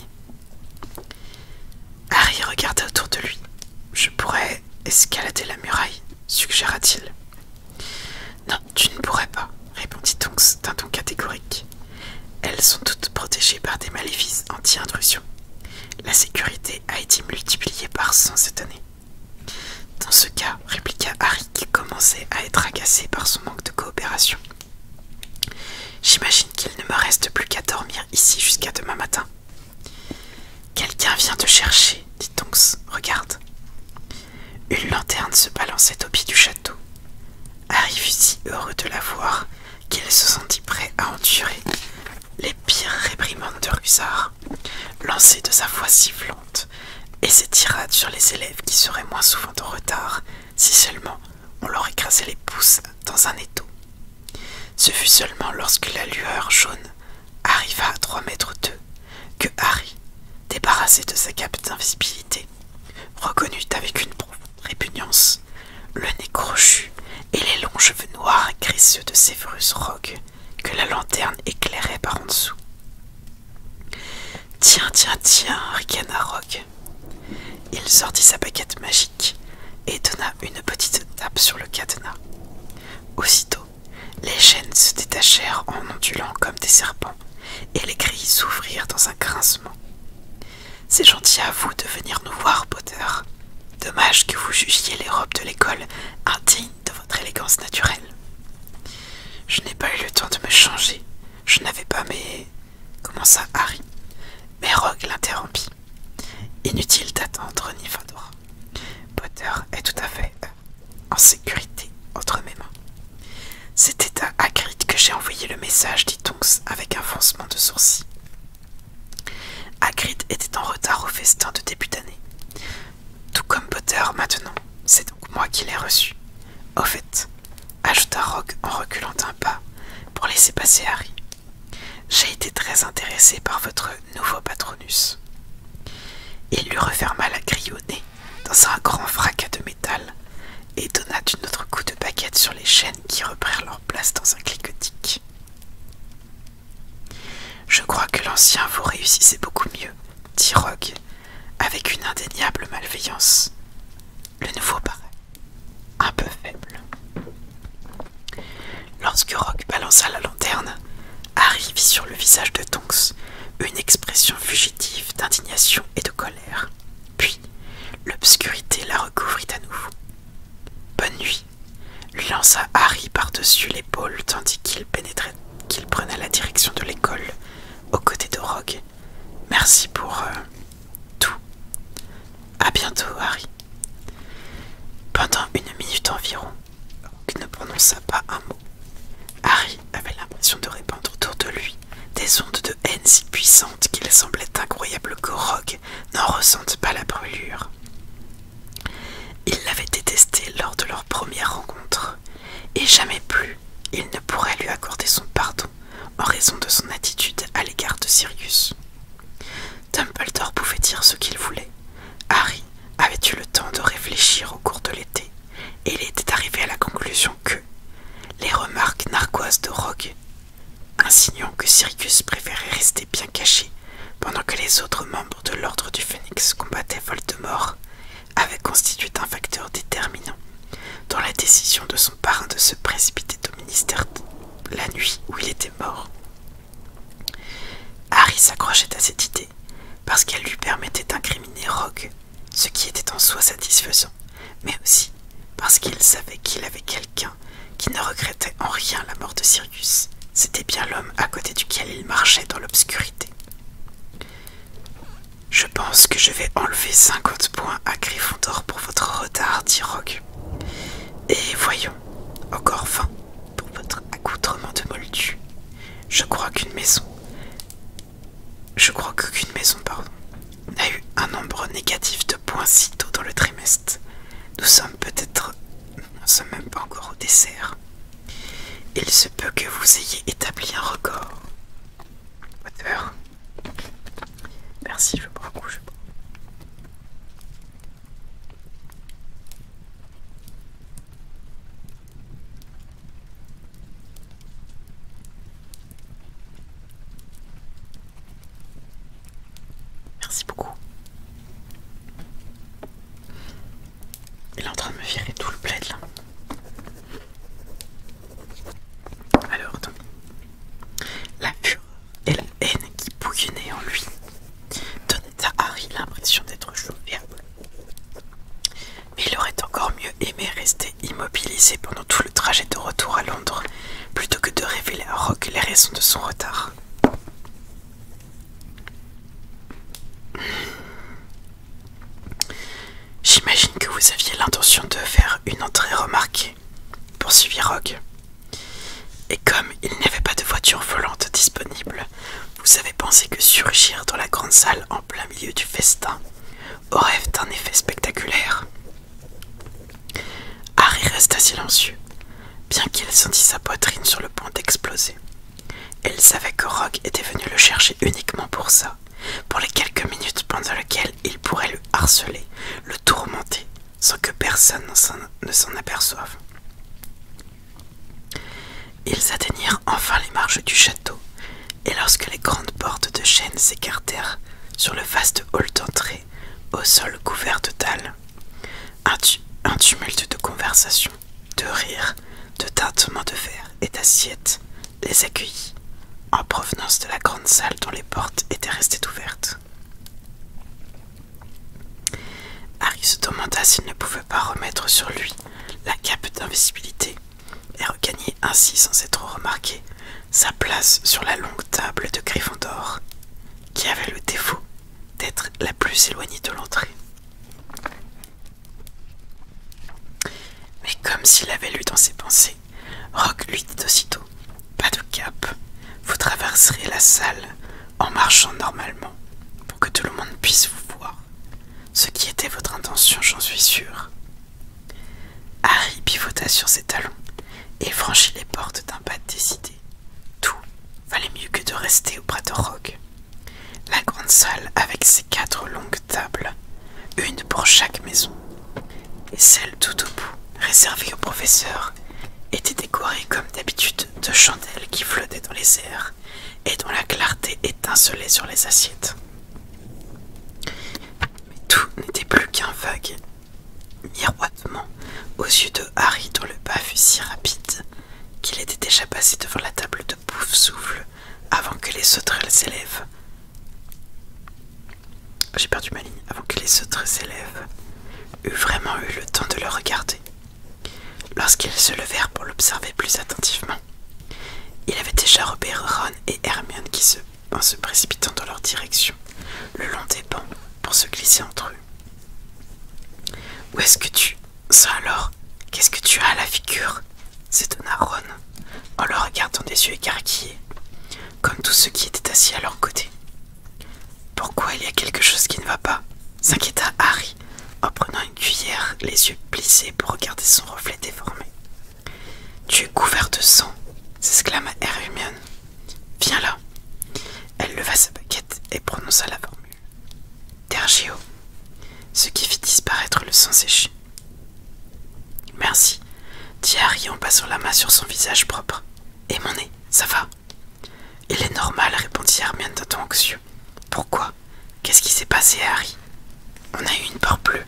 Harry regarda autour de lui. « Je pourrais escalader la muraille, suggéra-t-il. »« Non, tu ne pourrais pas, répondit Tonks d'un ton catégorique. Elles sont toutes protégées par des maléfices anti-intrusion. La sécurité a été multipliée par 100 cette année. » Dans ce cas, répliqua Harry qui commençait à être agacé par son manque de coopération. J'imagine qu'il ne me reste plus qu'à dormir ici jusqu'à demain matin. Quelqu'un vient te chercher, dit Tonks. Regarde. Une lanterne se balançait au pied du château. Harry fut si heureux de la voir qu'il se sentit prêt à endurer les pires réprimandes de Rusard, lancées de sa voix sifflante, et ses tirades sur les élèves qui seraient moins souvent en retard si seulement on leur écrasait les pouces dans un étau. Ce fut seulement lorsque la lueur jaune arriva à 3 mètres d'eux que Harry, débarrassé de sa cape d'invisibilité, reconnut avec une profonde répugnance le nez crochu et les longs cheveux noirs et graisseux de Severus Rogue que la lanterne éclairait par en dessous. « Tiens, tiens, tiens !» ricana Rogue. Il sortit sa baguette magique et donna une petite tape sur le cadenas. Aussitôt, les chaînes se détachèrent en ondulant comme des serpents, et les grilles s'ouvrirent dans un grincement. « C'est gentil à vous de venir nous voir, Potter. Dommage que vous jugiez les robes de l'école indignes de votre élégance naturelle. »« Je n'ai pas eu le temps de me changer. Je n'avais pas mes... » commença Harry. Mais Rogue l'interrompit. « Inutile d'attendre, Nymphadora. Potter est tout à fait en sécurité entre mes mains. C'était à Hagrid que j'ai envoyé le message, dit Tonks avec un froncement de sourcils. festin de début d'année. Tout comme Potter maintenant, c'est donc moi qui l'ai reçu. Au fait, ajouta Rogue en reculant d'un pas pour laisser passer Harry. J'ai été très intéressé par votre nouveau patronus. Il lui referma la grille au nez dans un grand fracas de métal et donna d'une autre coup de baguette sur les chaînes qui reprirent leur place dans un cliquetis. Je crois que l'ancien vous réussissait beaucoup mieux, dit Rogue, avec une indéniable malveillance. Le nouveau paraît un peu faible. Lorsque Rogue balança la lanterne, Harry vit sur le visage de Tonks une expression fugitive d'indignation et de colère. Puis, l'obscurité la recouvrit à nouveau. Bonne nuit, lui lança Harry par-dessus l'épaule tandis qu'il prenait la direction de l'école, aux côtés de Rogue. Merci pour tout. À bientôt, Harry. Pendant une minute environ, Rogue ne prononça pas un mot. Harry avait l'impression de répandre autour de lui des ondes de haine si puissantes qu'il semblait incroyable que Rogue n'en ressente pas la brûlure. Il l'avait détesté lors de leur première rencontre, et jamais plus il ne pourrait lui accorder son pardon en raison de son attitude à l'égard de Sirius. Dumbledore pouvait dire ce qu'il voulait. Harry avait eu le temps de réfléchir au cours de l'été, et il était arrivé à la conclusion que les remarques narquoises de Rogue, insinuant que Sirius préférait rester bien caché pendant que les autres membres de l'Ordre du Phénix combattaient Voldemort, avaient constitué un facteur déterminant dans la décision de son parrain de se précipiter au ministère la nuit où il était mort. Harry s'accrochait à cette idée parce qu'elle lui permettait d'incriminer Rogue, ce qui était en soi satisfaisant, mais aussi parce qu'il savait qu'il avait quelqu'un qui ne regrettait en rien la mort de Sirius. C'était bien l'homme à côté duquel il marchait dans l'obscurité. « Je pense que je vais enlever 50 points à Gryffondor pour votre retard, dit Rogue. Et voyons, encore 20 pour votre accoutrement de moldu. Je crois qu'aucune maison, n'a eu un nombre négatif de points si tôt dans le trimestre. Nous ne sommes même pas encore au dessert. Il se peut que vous ayez établi un record. Potter. Merci, je bois beaucoup, je bois. Merci beaucoup. Il est en train de me virer tout le bled là. Alors, attends. La fureur et la haine qui bouillonnait en lui donnaient à Harry l'impression d'être joviable. Mais il aurait encore mieux aimé rester immobilisé pendant tout le trajet de retour à Londres, plutôt que de révéler à Rogue les raisons de son retard. J'imagine que vous aviez l'intention de faire une entrée remarquée, poursuivit Rogue. Et comme il n'y avait pas de voiture volante disponible, vous avez pensé que surgir dans la grande salle en plein milieu du festin aurait un effet spectaculaire. Harry resta silencieux, bien qu'il sentît sa poitrine sur le point d'exploser. Il savait que Rogue était venu le chercher uniquement pour ça, pour les quelques minutes pendant lesquelles il pourrait le harceler, le tourmenter, sans que personne ne s'en aperçoive. Ils atteignirent enfin les marches du château, et lorsque les grandes portes de chêne s'écartèrent sur le vaste hall d'entrée, au sol couvert de dalles, un tumulte de conversations, de rires, de tintements de verre et d'assiettes les accueillit, en provenance de la grande salle dont les portes étaient restées ouvertes. Harry se demanda s'il ne pouvait pas remettre sur lui la cape d'invisibilité et regagner ainsi sans être remarqué sa place sur la longue table de Gryffondor, qui avait le défaut d'être la plus éloignée de l'entrée. Mais comme s'il avait lu dans ses pensées, Rogue lui dit aussitôt « Pas de cape, vous traverserez la salle en marchant normalement pour que tout le monde puisse vous voir. » ce qui était votre intention, j'en suis sûr. Harry pivota sur ses talons et franchit les portes d'un pas décidé. Tout valait mieux que de rester auprès de Rogue. La grande salle avec ses 4 longues tables, une pour chaque maison, et celle tout au bout, réservée au professeur, était décorée comme d'habitude de chandelles qui flottaient dans les airs et dont la clarté étincelait sur les assiettes. Mais tout n'était plus qu'un vague miroitement aux yeux de Harry, dont le pas fut si rapide qu'il était déjà passé devant la table de Pouf-Souffle avant que les autres élèves eût vraiment eu le temps de le regarder. Lorsqu'ils se levèrent pour l'observer plus attentivement, il avait déjà repéré Ron et Hermione en se précipitant dans leur direction, le long des bancs, pour se glisser entre eux. « Où est-ce que tu... Ça alors, qu'est-ce que tu as à la figure ?» s'étonna Ron, en le regardant des yeux écarquillés, comme tous ceux qui étaient assis à leur côté. « Pourquoi il y a quelque chose qui ne va pas ?» s'inquiéta Harry, en prenant une cuillère, les yeux plissés pour regarder son reflet déformé. « Tu es couvert de sang !» s'exclama Hermione. « Viens là !» Elle leva sa baguette et prononça la formule. « Tergio !» ce qui fit disparaître le sang séché. « Merci !» dit Harry en passant la main sur son visage propre. « Et mon nez, ça va ?» « Il est normal !» répondit Hermione d'un ton anxieux. « Pourquoi ? Qu'est-ce qui s'est passé, Harry ? On a eu une peur bleue. »«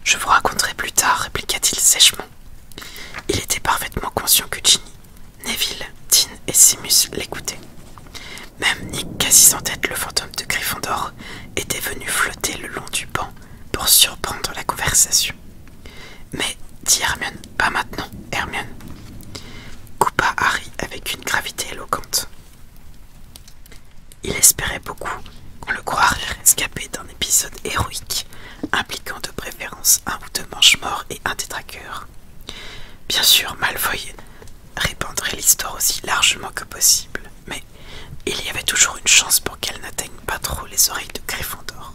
Je vous raconterai plus tard, répliqua-t-il sèchement. Il était parfaitement conscient que Ginny, Neville, Dean et Seamus l'écoutaient. Même Nick, quasi en tête le fantôme de Gryffondor, était venu flotter le long du banc pour surprendre la conversation. « Mais, dit Hermione, pas maintenant, Hermione, » coupa Harry avec une gravité éloquente. Il espérait beaucoup qu'on le croirait rescapé d'un épisode héroïque impliquant de préférence un ou deux manches-morts et un détraqueur. Bien sûr, Malfoy répandrait l'histoire aussi largement que possible, mais il y avait toujours une chance pour qu'elle n'atteigne pas trop les oreilles de Gryffondor.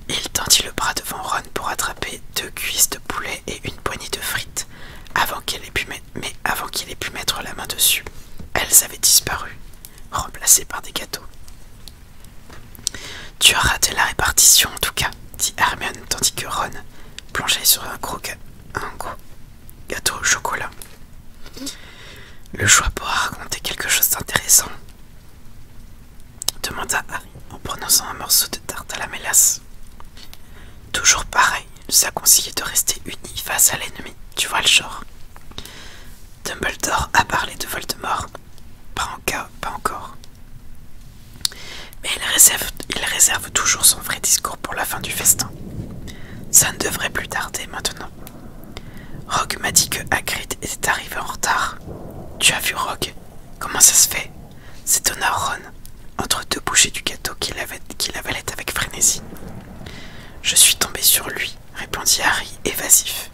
Il tendit le bras devant Ron pour attraper 2 cuisses de poulet et une poignée de frites, avant qu'il ait pu mettre la main dessus. Elles avaient disparu, remplacées par des gâteaux. « Tu as raté la répartition en tout cas, » dit Hermione, tandis que Ron plongeait sur un gros gâteau au chocolat. « Le choix pourra raconter quelque chose d'intéressant, » demanda Harry en prononçant un morceau de tarte à la mélasse. « Toujours pareil, il nous a conseillé de rester unis face à l'ennemi, tu vois le genre. » Dumbledore a parlé de Voldemort. Pas encore. Mais il réserve toujours son vrai discours pour la fin du festin. Ça ne devrait plus tarder maintenant. Rogue m'a dit que Hagrid était arrivé en retard. Tu as vu Rogue? Comment ça se fait? S'étonna Ron, entre 2 bouchées du gâteau qu'il avalait avec frénésie. Je suis tombé sur lui, répondit Harry, évasif.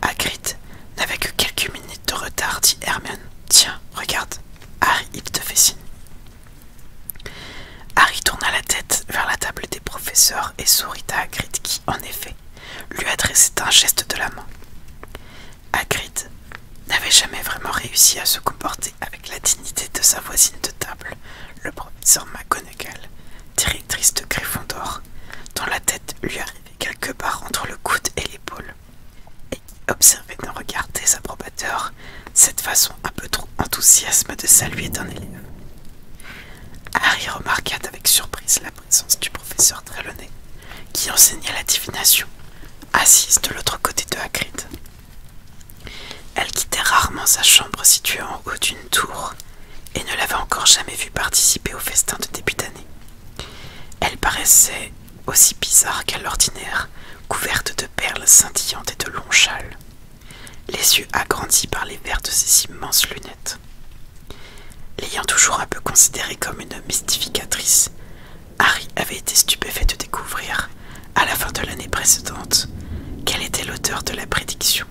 Hagrid n'avait que quelques minutes de retard, dit Hermione. Tiens, regarde, Harry, il te fait signe. Harry tourna la tête vers la table des professeurs et sourit à Hagrid qui, en effet, lui adressait un geste de la main. Hagrid n'avait jamais vraiment réussi à se comporter avec la dignité de sa voisine de table, le professeur McGonagall, directrice de Gryffondor, dont la tête lui arrivait quelque part entre le coude et l'épaule, et qui observait d'un regard désapprobateur cette façon un peu trop enthousiaste de saluer d'un élève. Harry remarqua avec surprise la présence du professeur Trelawney, qui enseignait la divination, assise de l'autre côté de Hagrid. Elle quittait rarement sa chambre située en haut d'une tour et ne l'avait encore jamais vu participer au festin de début d'année. Elle paraissait aussi bizarre qu'à l'ordinaire, couverte de perles scintillantes et de longs châles, les yeux agrandis par les verres de ses immenses lunettes. L'ayant toujours un peu considérée comme une mystificatrice, Harry avait été stupéfait de découvrir, à la fin de l'année précédente, qu'elle était l'auteur de la prédiction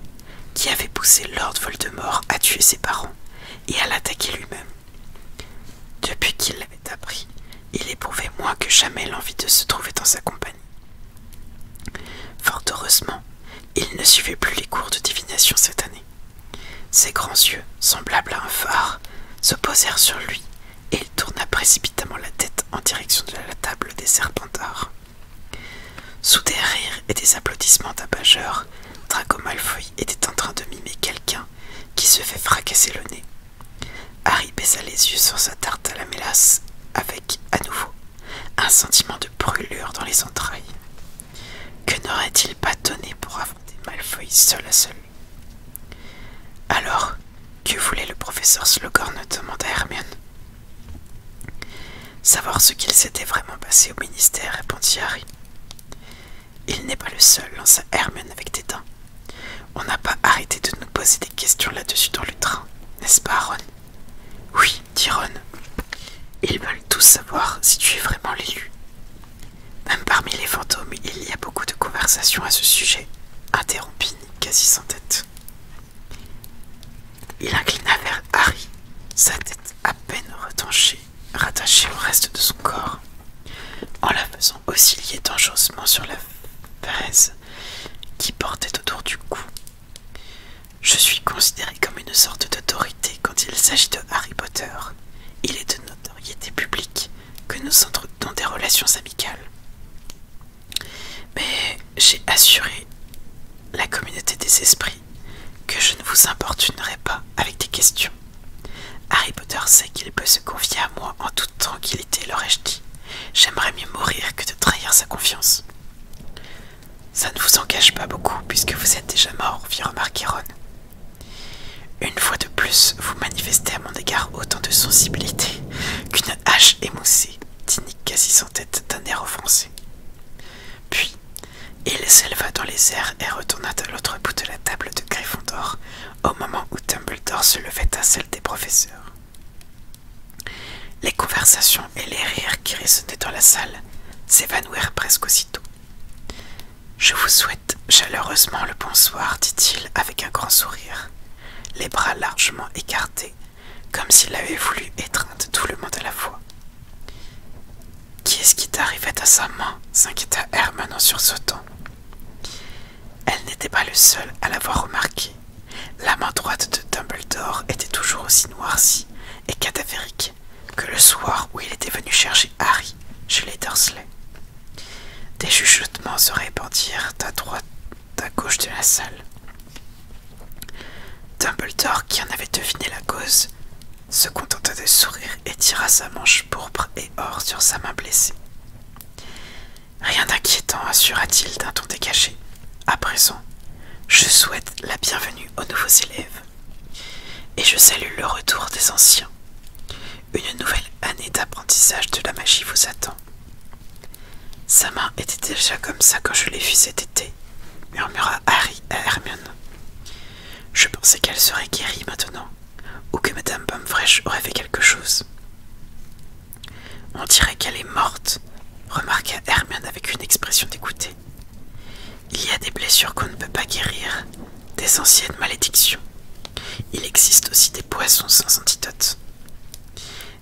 qui avait poussé Lord Voldemort à tuer ses parents et à l'attaquer lui-même. Depuis qu'il l'avait appris, il éprouvait moins que jamais l'envie de se trouver dans sa compagnie. Fort heureusement, il ne suivait plus les cours de divination cette année. Ses grands yeux, semblables à un phare, se posèrent sur lui, et il tourna précipitamment la tête en direction de la table des Serpentards. Sous des rires et des applaudissements d'abageurs, Draco Malfoy était en train de mimer quelqu'un qui se fait fracasser le nez. Harry baissa les yeux sur sa tarte à la mélasse avec, à nouveau, un sentiment de brûlure dans les entrailles. Que n'aurait-il pas donné pour affronter Malfoy seul à seul? Alors, que voulait le professeur Slughorn, demanda Hermione. Savoir ce qu'il s'était vraiment passé au ministère, répondit Harry. Il n'est pas le seul, lança Hermione avec dédain. On n'a pas arrêté de nous poser des questions là-dessus dans le train, n'est-ce pas, Ron? Oui, dit Ron. Ils veulent tous savoir si tu es vraiment l'élu. Même parmi les fantômes, il y a beaucoup de conversations à ce sujet, interrompit Nick quasi sans tête. Il inclina vers Harry, sa tête à peine rattachée au reste de son corps, en la faisant osciller dangereusement sur la fraise qui portait autour du cou. Je suis considéré comme une sorte d'autorité quand il s'agit de Harry Potter. Il est de notoriété publique que nous entretenons des relations amicales. Mais j'ai assuré la communauté des esprits que je ne vous importunerai pas avec des questions. Harry Potter sait qu'il peut se confier à moi en toute tranquillité, l'aurais-je dit. J'aimerais mieux mourir que de trahir sa confiance. Ça ne vous engage pas beaucoup puisque vous êtes déjà mort, fit remarquer Ron. Une fois de plus, vous manifestez à mon égard autant de sensibilité qu'une hache émoussée, dit Nick quasi sans tête d'un air offensé. Puis, il s'éleva dans les airs et retourna à l'autre bout de la table de Gryffondor au moment où Dumbledore se levait à celle des professeurs. Les conversations et les rires qui résonnaient dans la salle s'évanouirent presque aussitôt. « Je vous souhaite chaleureusement le bonsoir, dit-il avec un grand sourire, les bras largement écartés, comme s'il avait voulu étreindre tout le monde à la fois. « Qui est-ce qui t'arrivait à sa main ?» s'inquiéta Hermione en sursautant. Elle n'était pas le seul à l'avoir remarqué. La main droite de Dumbledore était toujours aussi noircie et cadavérique que le soir où il était venu chercher Harry chez les Dursley. Des chuchotements se répandirent à droite, à gauche de la salle. Dumbledore, qui en avait deviné la cause, se contenta de sourire et tira sa manche pourpre et or sur sa main blessée. « Rien d'inquiétant, assura-t-il d'un ton dégagé. À présent, je souhaite la bienvenue aux nouveaux élèves. Et je salue le retour des anciens. Une nouvelle année d'apprentissage de la magie vous attend. » Sa main était déjà comme ça quand je l'ai vue cet été, murmura Harry à Hermione. Je pensais qu'elle serait guérie maintenant, ou que Madame Pomfrèche aurait fait quelque chose. On dirait qu'elle est morte, remarqua Hermione avec une expression dégoûtée. Il y a des blessures qu'on ne peut pas guérir, des anciennes malédictions. Il existe aussi des poisons sans antidote.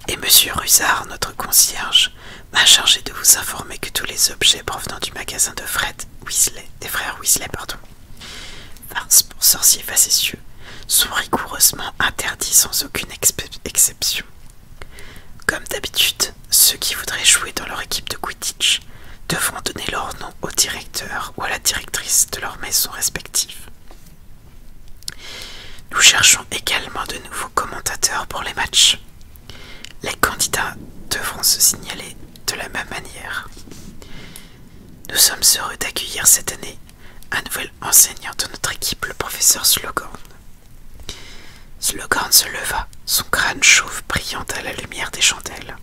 Et Monsieur Rusard, notre concierge, m'a chargé de vous informer que tous les objets provenant du magasin de des frères Weasley, farce pour sorciers facétieux, sont rigoureusement interdits sans aucune exception. Comme d'habitude, ceux qui voudraient jouer dans leur équipe de Quidditch devront donner leur nom au directeur ou à la directrice de leur maison respective. Nous cherchons également de nouveaux commentateurs pour les matchs. Les candidats devront se signaler de la même manière. Nous sommes heureux d'accueillir cette année un nouvel enseignant de notre équipe, le professeur Slughorn. Slughorn se leva, son crâne chauve brillant à la lumière des chandelles,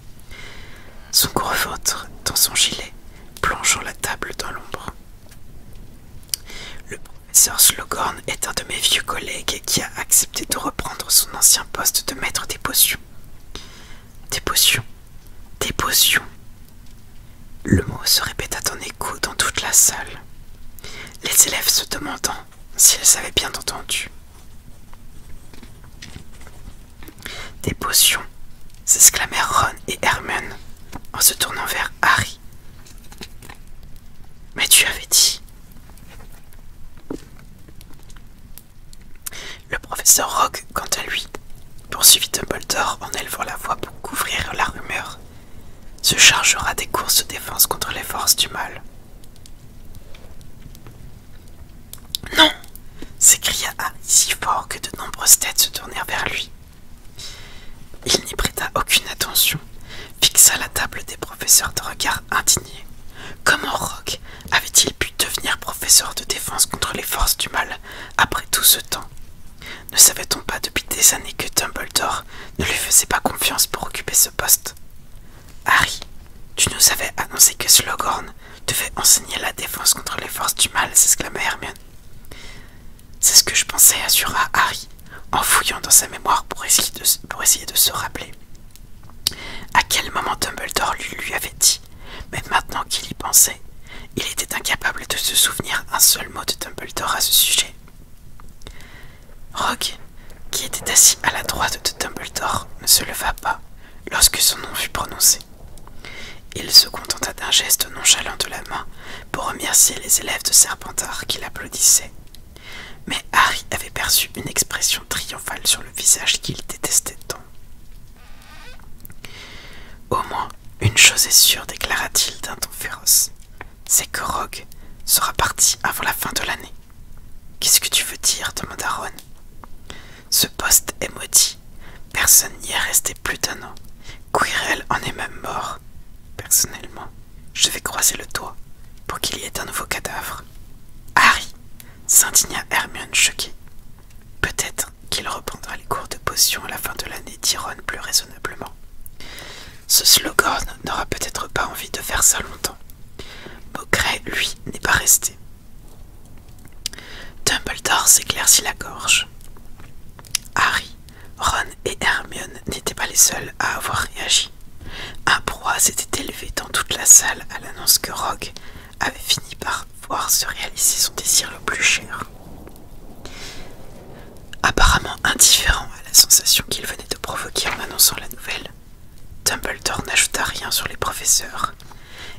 son gros ventre dans son gilet, plongeant la table dans l'ombre. Le professeur Slughorn est un de mes vieux collègues qui a accepté de reprendre son ancien poste de maître des potions. Des potions, des potions. Le mot se répéta en écho dans toute la salle, les élèves se demandant s'ils avaient bien entendu. Des potions, s'exclamèrent Ron et Hermione en se tournant vers Harry. Mais tu avais dit... Le professeur Rogue, quant à lui, poursuivit Dumbledore en élevant la voix pour couvrir la rumeur, se chargera des courses de défense contre les forces du mal. Non! S'écria Harry si fort que de nombreuses têtes se tournèrent vers lui. Il n'y prêta aucune attention, fixa la table des professeurs de regard indigné. Comment Rogue avait-il pu devenir professeur de défense contre les forces du mal après tout ce temps? Ne savait-on pas depuis des années que Dumbledore ne lui faisait pas confiance pour occuper ce poste? Harry, tu nous avais annoncé que Slughorn devait enseigner la défense contre les forces du mal, s'exclama Hermione. C'est ce que je pensais, assura Harry, en fouillant dans sa mémoire pour essayer de se rappeler. À quel moment Dumbledore lui avait dit, mais maintenant qu'il y pensait, il était incapable de se souvenir un seul mot de Dumbledore à ce sujet. Rogue, qui était assis à la droite de Dumbledore, ne se leva pas lorsque son nom fut prononcé. Il se contenta d'un geste nonchalant de la main pour remercier les élèves de Serpentard qui l'applaudissaient. Mais Harry avait perçu une expression triomphale sur le visage qu'il détestait tant. Au moins, une chose est sûre, déclara-t-il d'un ton féroce, c'est que Rogue sera parti avant la fin de l'année. Qu'est-ce que tu veux dire? Demanda Ron. Ce poste est maudit. Personne n'y est resté plus d'1 an. Quirrell en est même mort. Personnellement, je vais croiser le doigt pour qu'il y ait un nouveau cadavre. Harry, s'indigna Hermione choquée. Peut-être qu'il reprendra les cours de potions à la fin de l'année, dit Ron plus raisonnablement. Ce Slughorn n'aura peut-être pas envie de faire ça longtemps. Maugrey, lui, n'est pas resté. Dumbledore s'éclaircit la gorge. Harry, Ron et Hermione n'étaient pas les seuls à avoir réagi. Un brouhaha s'était élevé dans toute la salle à l'annonce que Rogue avait fini par voir se réaliser son désir le plus cher. Apparemment indifférent à la sensation qu'il venait de provoquer en annonçant la nouvelle, Dumbledore n'ajouta rien sur les professeurs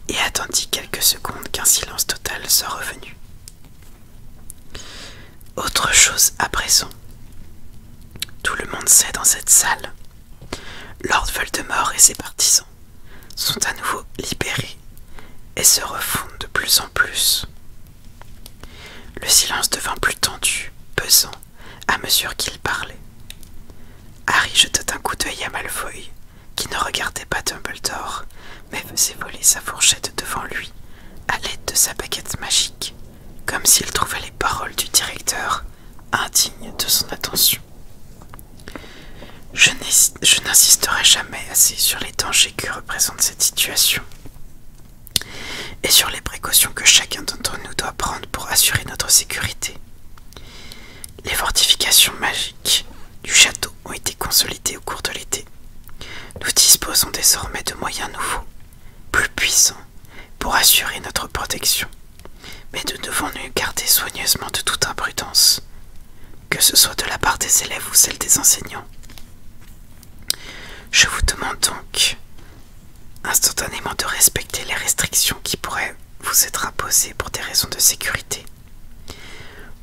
et attendit quelques secondes qu'un silence total soit revenu. Autre chose à présent. Tout le monde sait dans cette salle. Lord Voldemort et ses partisans sont à nouveau libérés et se refont de plus en plus. Le silence devint plus tendu, pesant, à mesure qu'il parlait. Harry jeta un coup d'œil à Malfoy, qui ne regardait pas Dumbledore, mais faisait voler sa fourchette devant lui, à l'aide de sa baguette magique, comme s'il trouvait les paroles du directeur indignes de son attention. Je n'insisterai jamais assez sur les dangers que représente cette situation et sur les précautions que chacun d'entre nous doit prendre pour assurer notre sécurité. Les fortifications magiques du château ont été consolidées au cours de l'été. Nous disposons désormais de moyens nouveaux, plus puissants, pour assurer notre protection, mais nous devons nous garder soigneusement de toute imprudence, que ce soit de la part des élèves ou celle des enseignants. Je vous demande donc instantanément de respecter les restrictions qui pourraient vous être imposées pour des raisons de sécurité,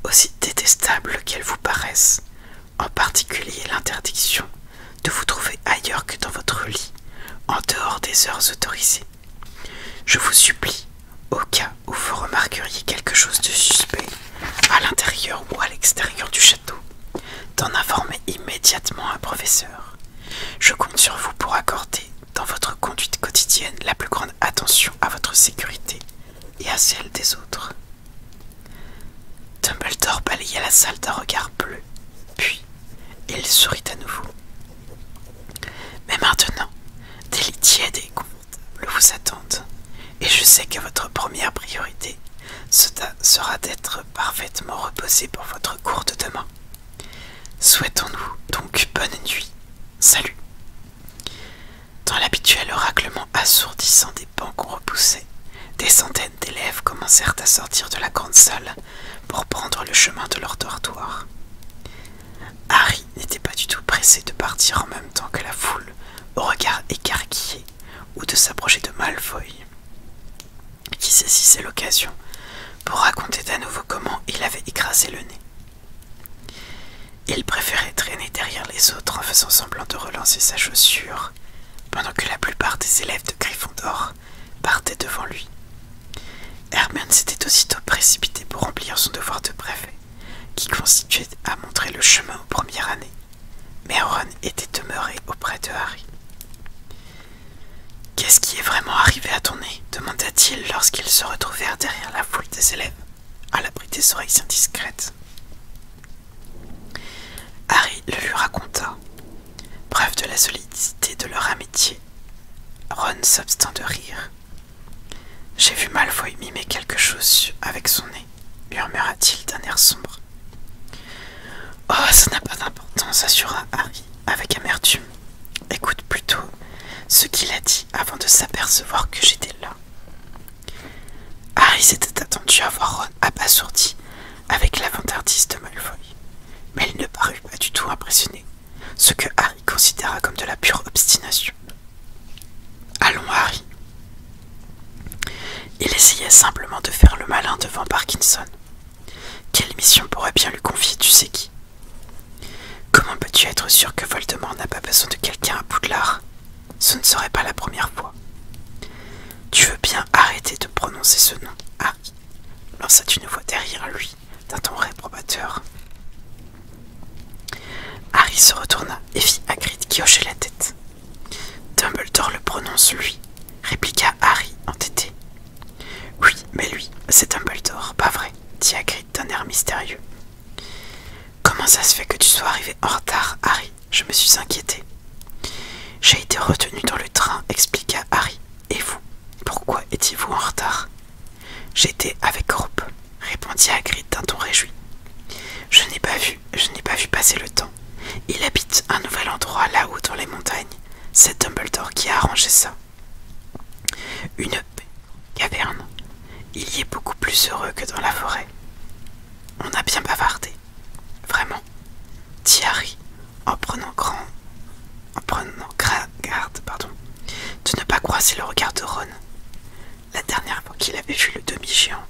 aussi détestables qu'elles vous paraissent, en particulier l'interdiction de vous trouver ailleurs que dans votre lit, en dehors des heures autorisées. Je vous supplie, au cas où vous remarqueriez quelque chose de suspect à l'intérieur ou à l'extérieur du château, d'en informer immédiatement un professeur. Je compte sur vous pour accorder, dans votre conduite quotidienne, la plus grande attention à votre sécurité et à celle des autres. Dumbledore balaya la salle d'un regard bleu, puis il sourit à nouveau. Mais maintenant, des lits tièdes et confortables vous attendent, et je sais que votre première priorité sera d'être parfaitement reposé pour votre cours de demain. Souhaitons-nous donc bonne nuit. Salut. Dans l'habituel raclement assourdissant des bancs qu'on repoussait, des centaines d'élèves commencèrent à sortir de la grande salle pour prendre le chemin de leur dortoir. Harry n'était pas du tout pressé de partir en même temps que la foule, au regard écarquillé, ou de s'approcher de Malfoy, qui saisissait l'occasion pour raconter à nouveau comment il avait écrasé le nez. Il préférait traîner derrière les autres en faisant semblant de relancer sa chaussure, pendant que la plupart des élèves de Gryffondor partaient devant lui. Hermione s'était aussitôt précipitée pour remplir son devoir de préfet, qui consistait à montrer le chemin aux premières années, mais Ron était demeuré auprès de Harry. « Qu'est-ce qui est vraiment arrivé à ton nez ?» demanda-t-il lorsqu'ils se retrouvèrent derrière la foule des élèves, à l'abri des oreilles indiscrètes. Harry le lui raconta, preuve de la solidité de leur amitié. Ron s'abstint de rire. « J'ai vu Malfoy mimer quelque chose avec son nez, murmura-t-il d'un air sombre. « Oh, ça n'a pas d'importance, assura Harry avec amertume. Écoute plutôt ce qu'il a dit avant de s'apercevoir que j'étais là. » Harry s'était attendu à voir Ron abasourdi avec la vantardise de Malfoy, mais il ne parut pas du tout impressionné, ce que Harry considéra comme de la pure obstination. « Allons, Harry. » Il essayait simplement de faire le malin devant Parkinson. Quelle mission pourrait bien lui confier, tu sais qui? Comment peux-tu être sûr que Voldemort n'a pas besoin de quelqu'un à Poudlard? Ce ne serait pas la première fois. Tu veux bien arrêter de prononcer ce nom, Harry, lança une voix derrière lui, d'un ton réprobateur. Harry se retourna et vit Hagrid qui hochait la tête. Dumbledore le prononce, lui, répliqua Harry entêté. Oui, mais lui, c'est Dumbledore, pas vrai, dit Hagrid d'un air mystérieux. Comment ça se fait que tu sois arrivé en retard, Harry? Je me suis inquiété. J'ai été retenu dans le train, expliqua Harry. Et vous, pourquoi étiez-vous en retard? J'étais avec Groupe, répondit Hagrid d'un ton réjoui. Je n'ai pas vu passer le temps. Il habite un nouvel endroit là-haut dans les montagnes. C'est Dumbledore qui a arrangé ça. Une caverne. Il y est beaucoup plus heureux que dans la forêt. On a bien bavardé. Vraiment, dit Harry, en prenant garde, de ne pas croiser le regard de Ron. La dernière fois qu'il avait vu le demi-géant,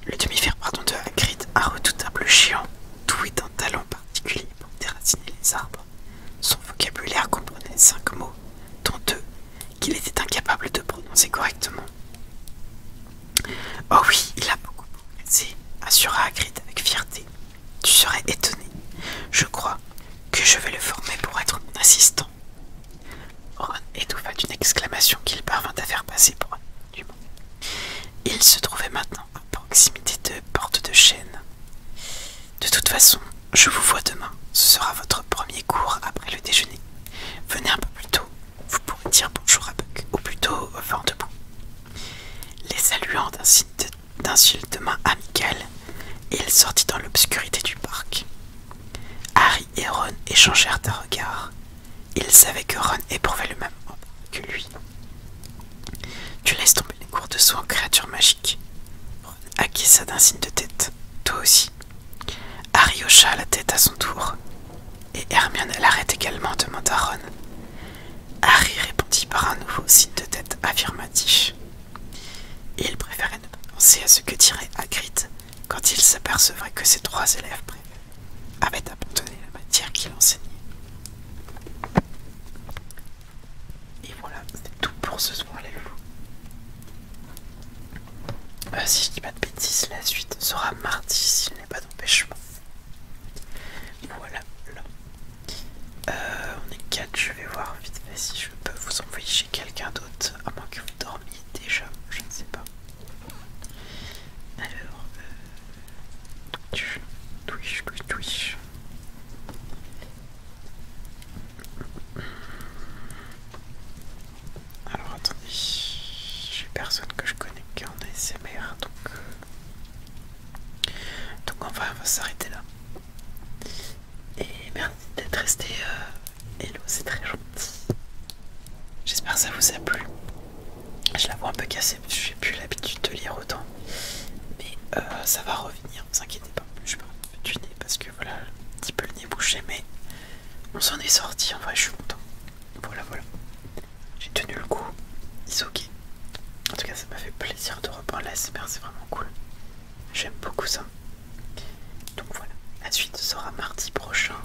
le demi-fer de Hagrid, un redoutable géant, doué d'un talent particulier pour déraciner les arbres. Son vocabulaire comprenait 5 mots, dont 2 qu'il était incapable de prononcer correctement. Oh oui, il a beaucoup progressé, assura Hagrid avec fierté. Tu serais étonné. Je crois que je vais le former pour être mon assistant. Ron étouffa d'une exclamation qu'il parvint à faire passer pour un argument. Il se trouvait maintenant à proximité de Porte de Chêne. De toute façon, je vous vois demain. Ce sera votre premier cours après le déjeuner. Venez un peu plus tôt. Vous pourrez dire bonjour à Buck, ou plutôt vent debout. Les saluant d'un signe de main amical, il sortit dans l'obscurité du parc. Harry et Ron échangèrent un regard. Ils savaient que Ron éprouvait le même embarras que lui. Tu laisses tomber les cours de soins créatures magiques. Ron acquiesça d'un signe de tête. Toi aussi. Harry hocha la tête à son tour. Et Hermione l'arrête également, demanda Ron. Harry répondit par un nouveau signe de tête affirmatif. Il préférait ne pas penser à ce que dirait Hagrid quand il s'apercevrait que ses 3 élèves préférés avaient abandonné la matière qu'il enseignait. Et voilà, c'est tout pour ce soir, les loulous. Si je dis pas de bêtises, la suite sera mardi s'il n'est pas d'empêchement. Voilà, là. On est 4, je vais voir vite fait si je peux vous envoyer chez quelqu'un d'autre, à moins que vous dormiez déjà, je ne sais pas. Alors, Twitch. Alors attendez, j'ai personne que je connais qui est en ASMR, donc on va s'arrêter là. Et merci d'être resté. Hello, c'est très gentil. J'espère que ça vous a plu. Je la vois un peu cassée parce que j'ai plus l'habitude de lire autant. Mais ça va revenir, ne vous inquiétez pas. Je parle un peu du nez parce que voilà, un petit peu le nez bouché, mais on s'en est sorti. En vrai, je suis content. l'ASMR, c'est vraiment cool. J'aime beaucoup ça. Donc voilà, la suite sera mardi prochain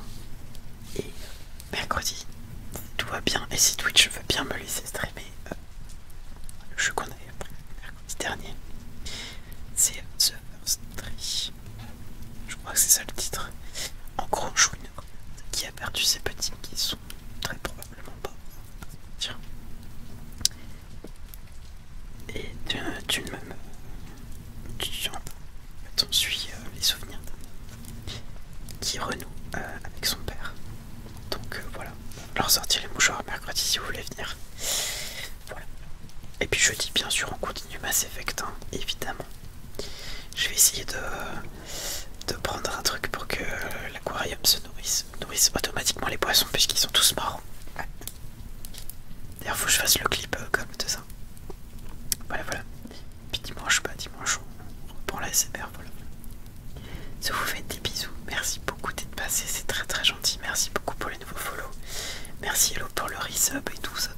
et mercredi. Tout va bien. Et si Twitch veut bien me laisser streamer le jeu qu'on avait appris mercredi dernier, c'est The First Tree. Je crois que c'est ça le titre. En gros, on joue une qui a perdu ses petits qui sont très probablement pas. Tiens. Et d'une même. On suit les souvenirs qui renoue avec son père. Donc voilà. On leur sortir les mouchoirs mercredi si vous voulez venir. Voilà. Et puis jeudi, bien sûr, on continue Mass Effect, hein, évidemment. Je vais essayer de prendre un truc pour que l'aquarium se nourrisse automatiquement les poissons puisqu'ils sont tous morts. Ouais. D'ailleurs, faut que je fasse le clip comme de ça. Voilà, voilà. Puis dimanche, on reprend la SMR, voilà. Je vous fais des bisous. Merci beaucoup d'être passé, c'est très très gentil. Merci beaucoup pour les nouveaux follow. Merci Hello pour le resub et tout ça.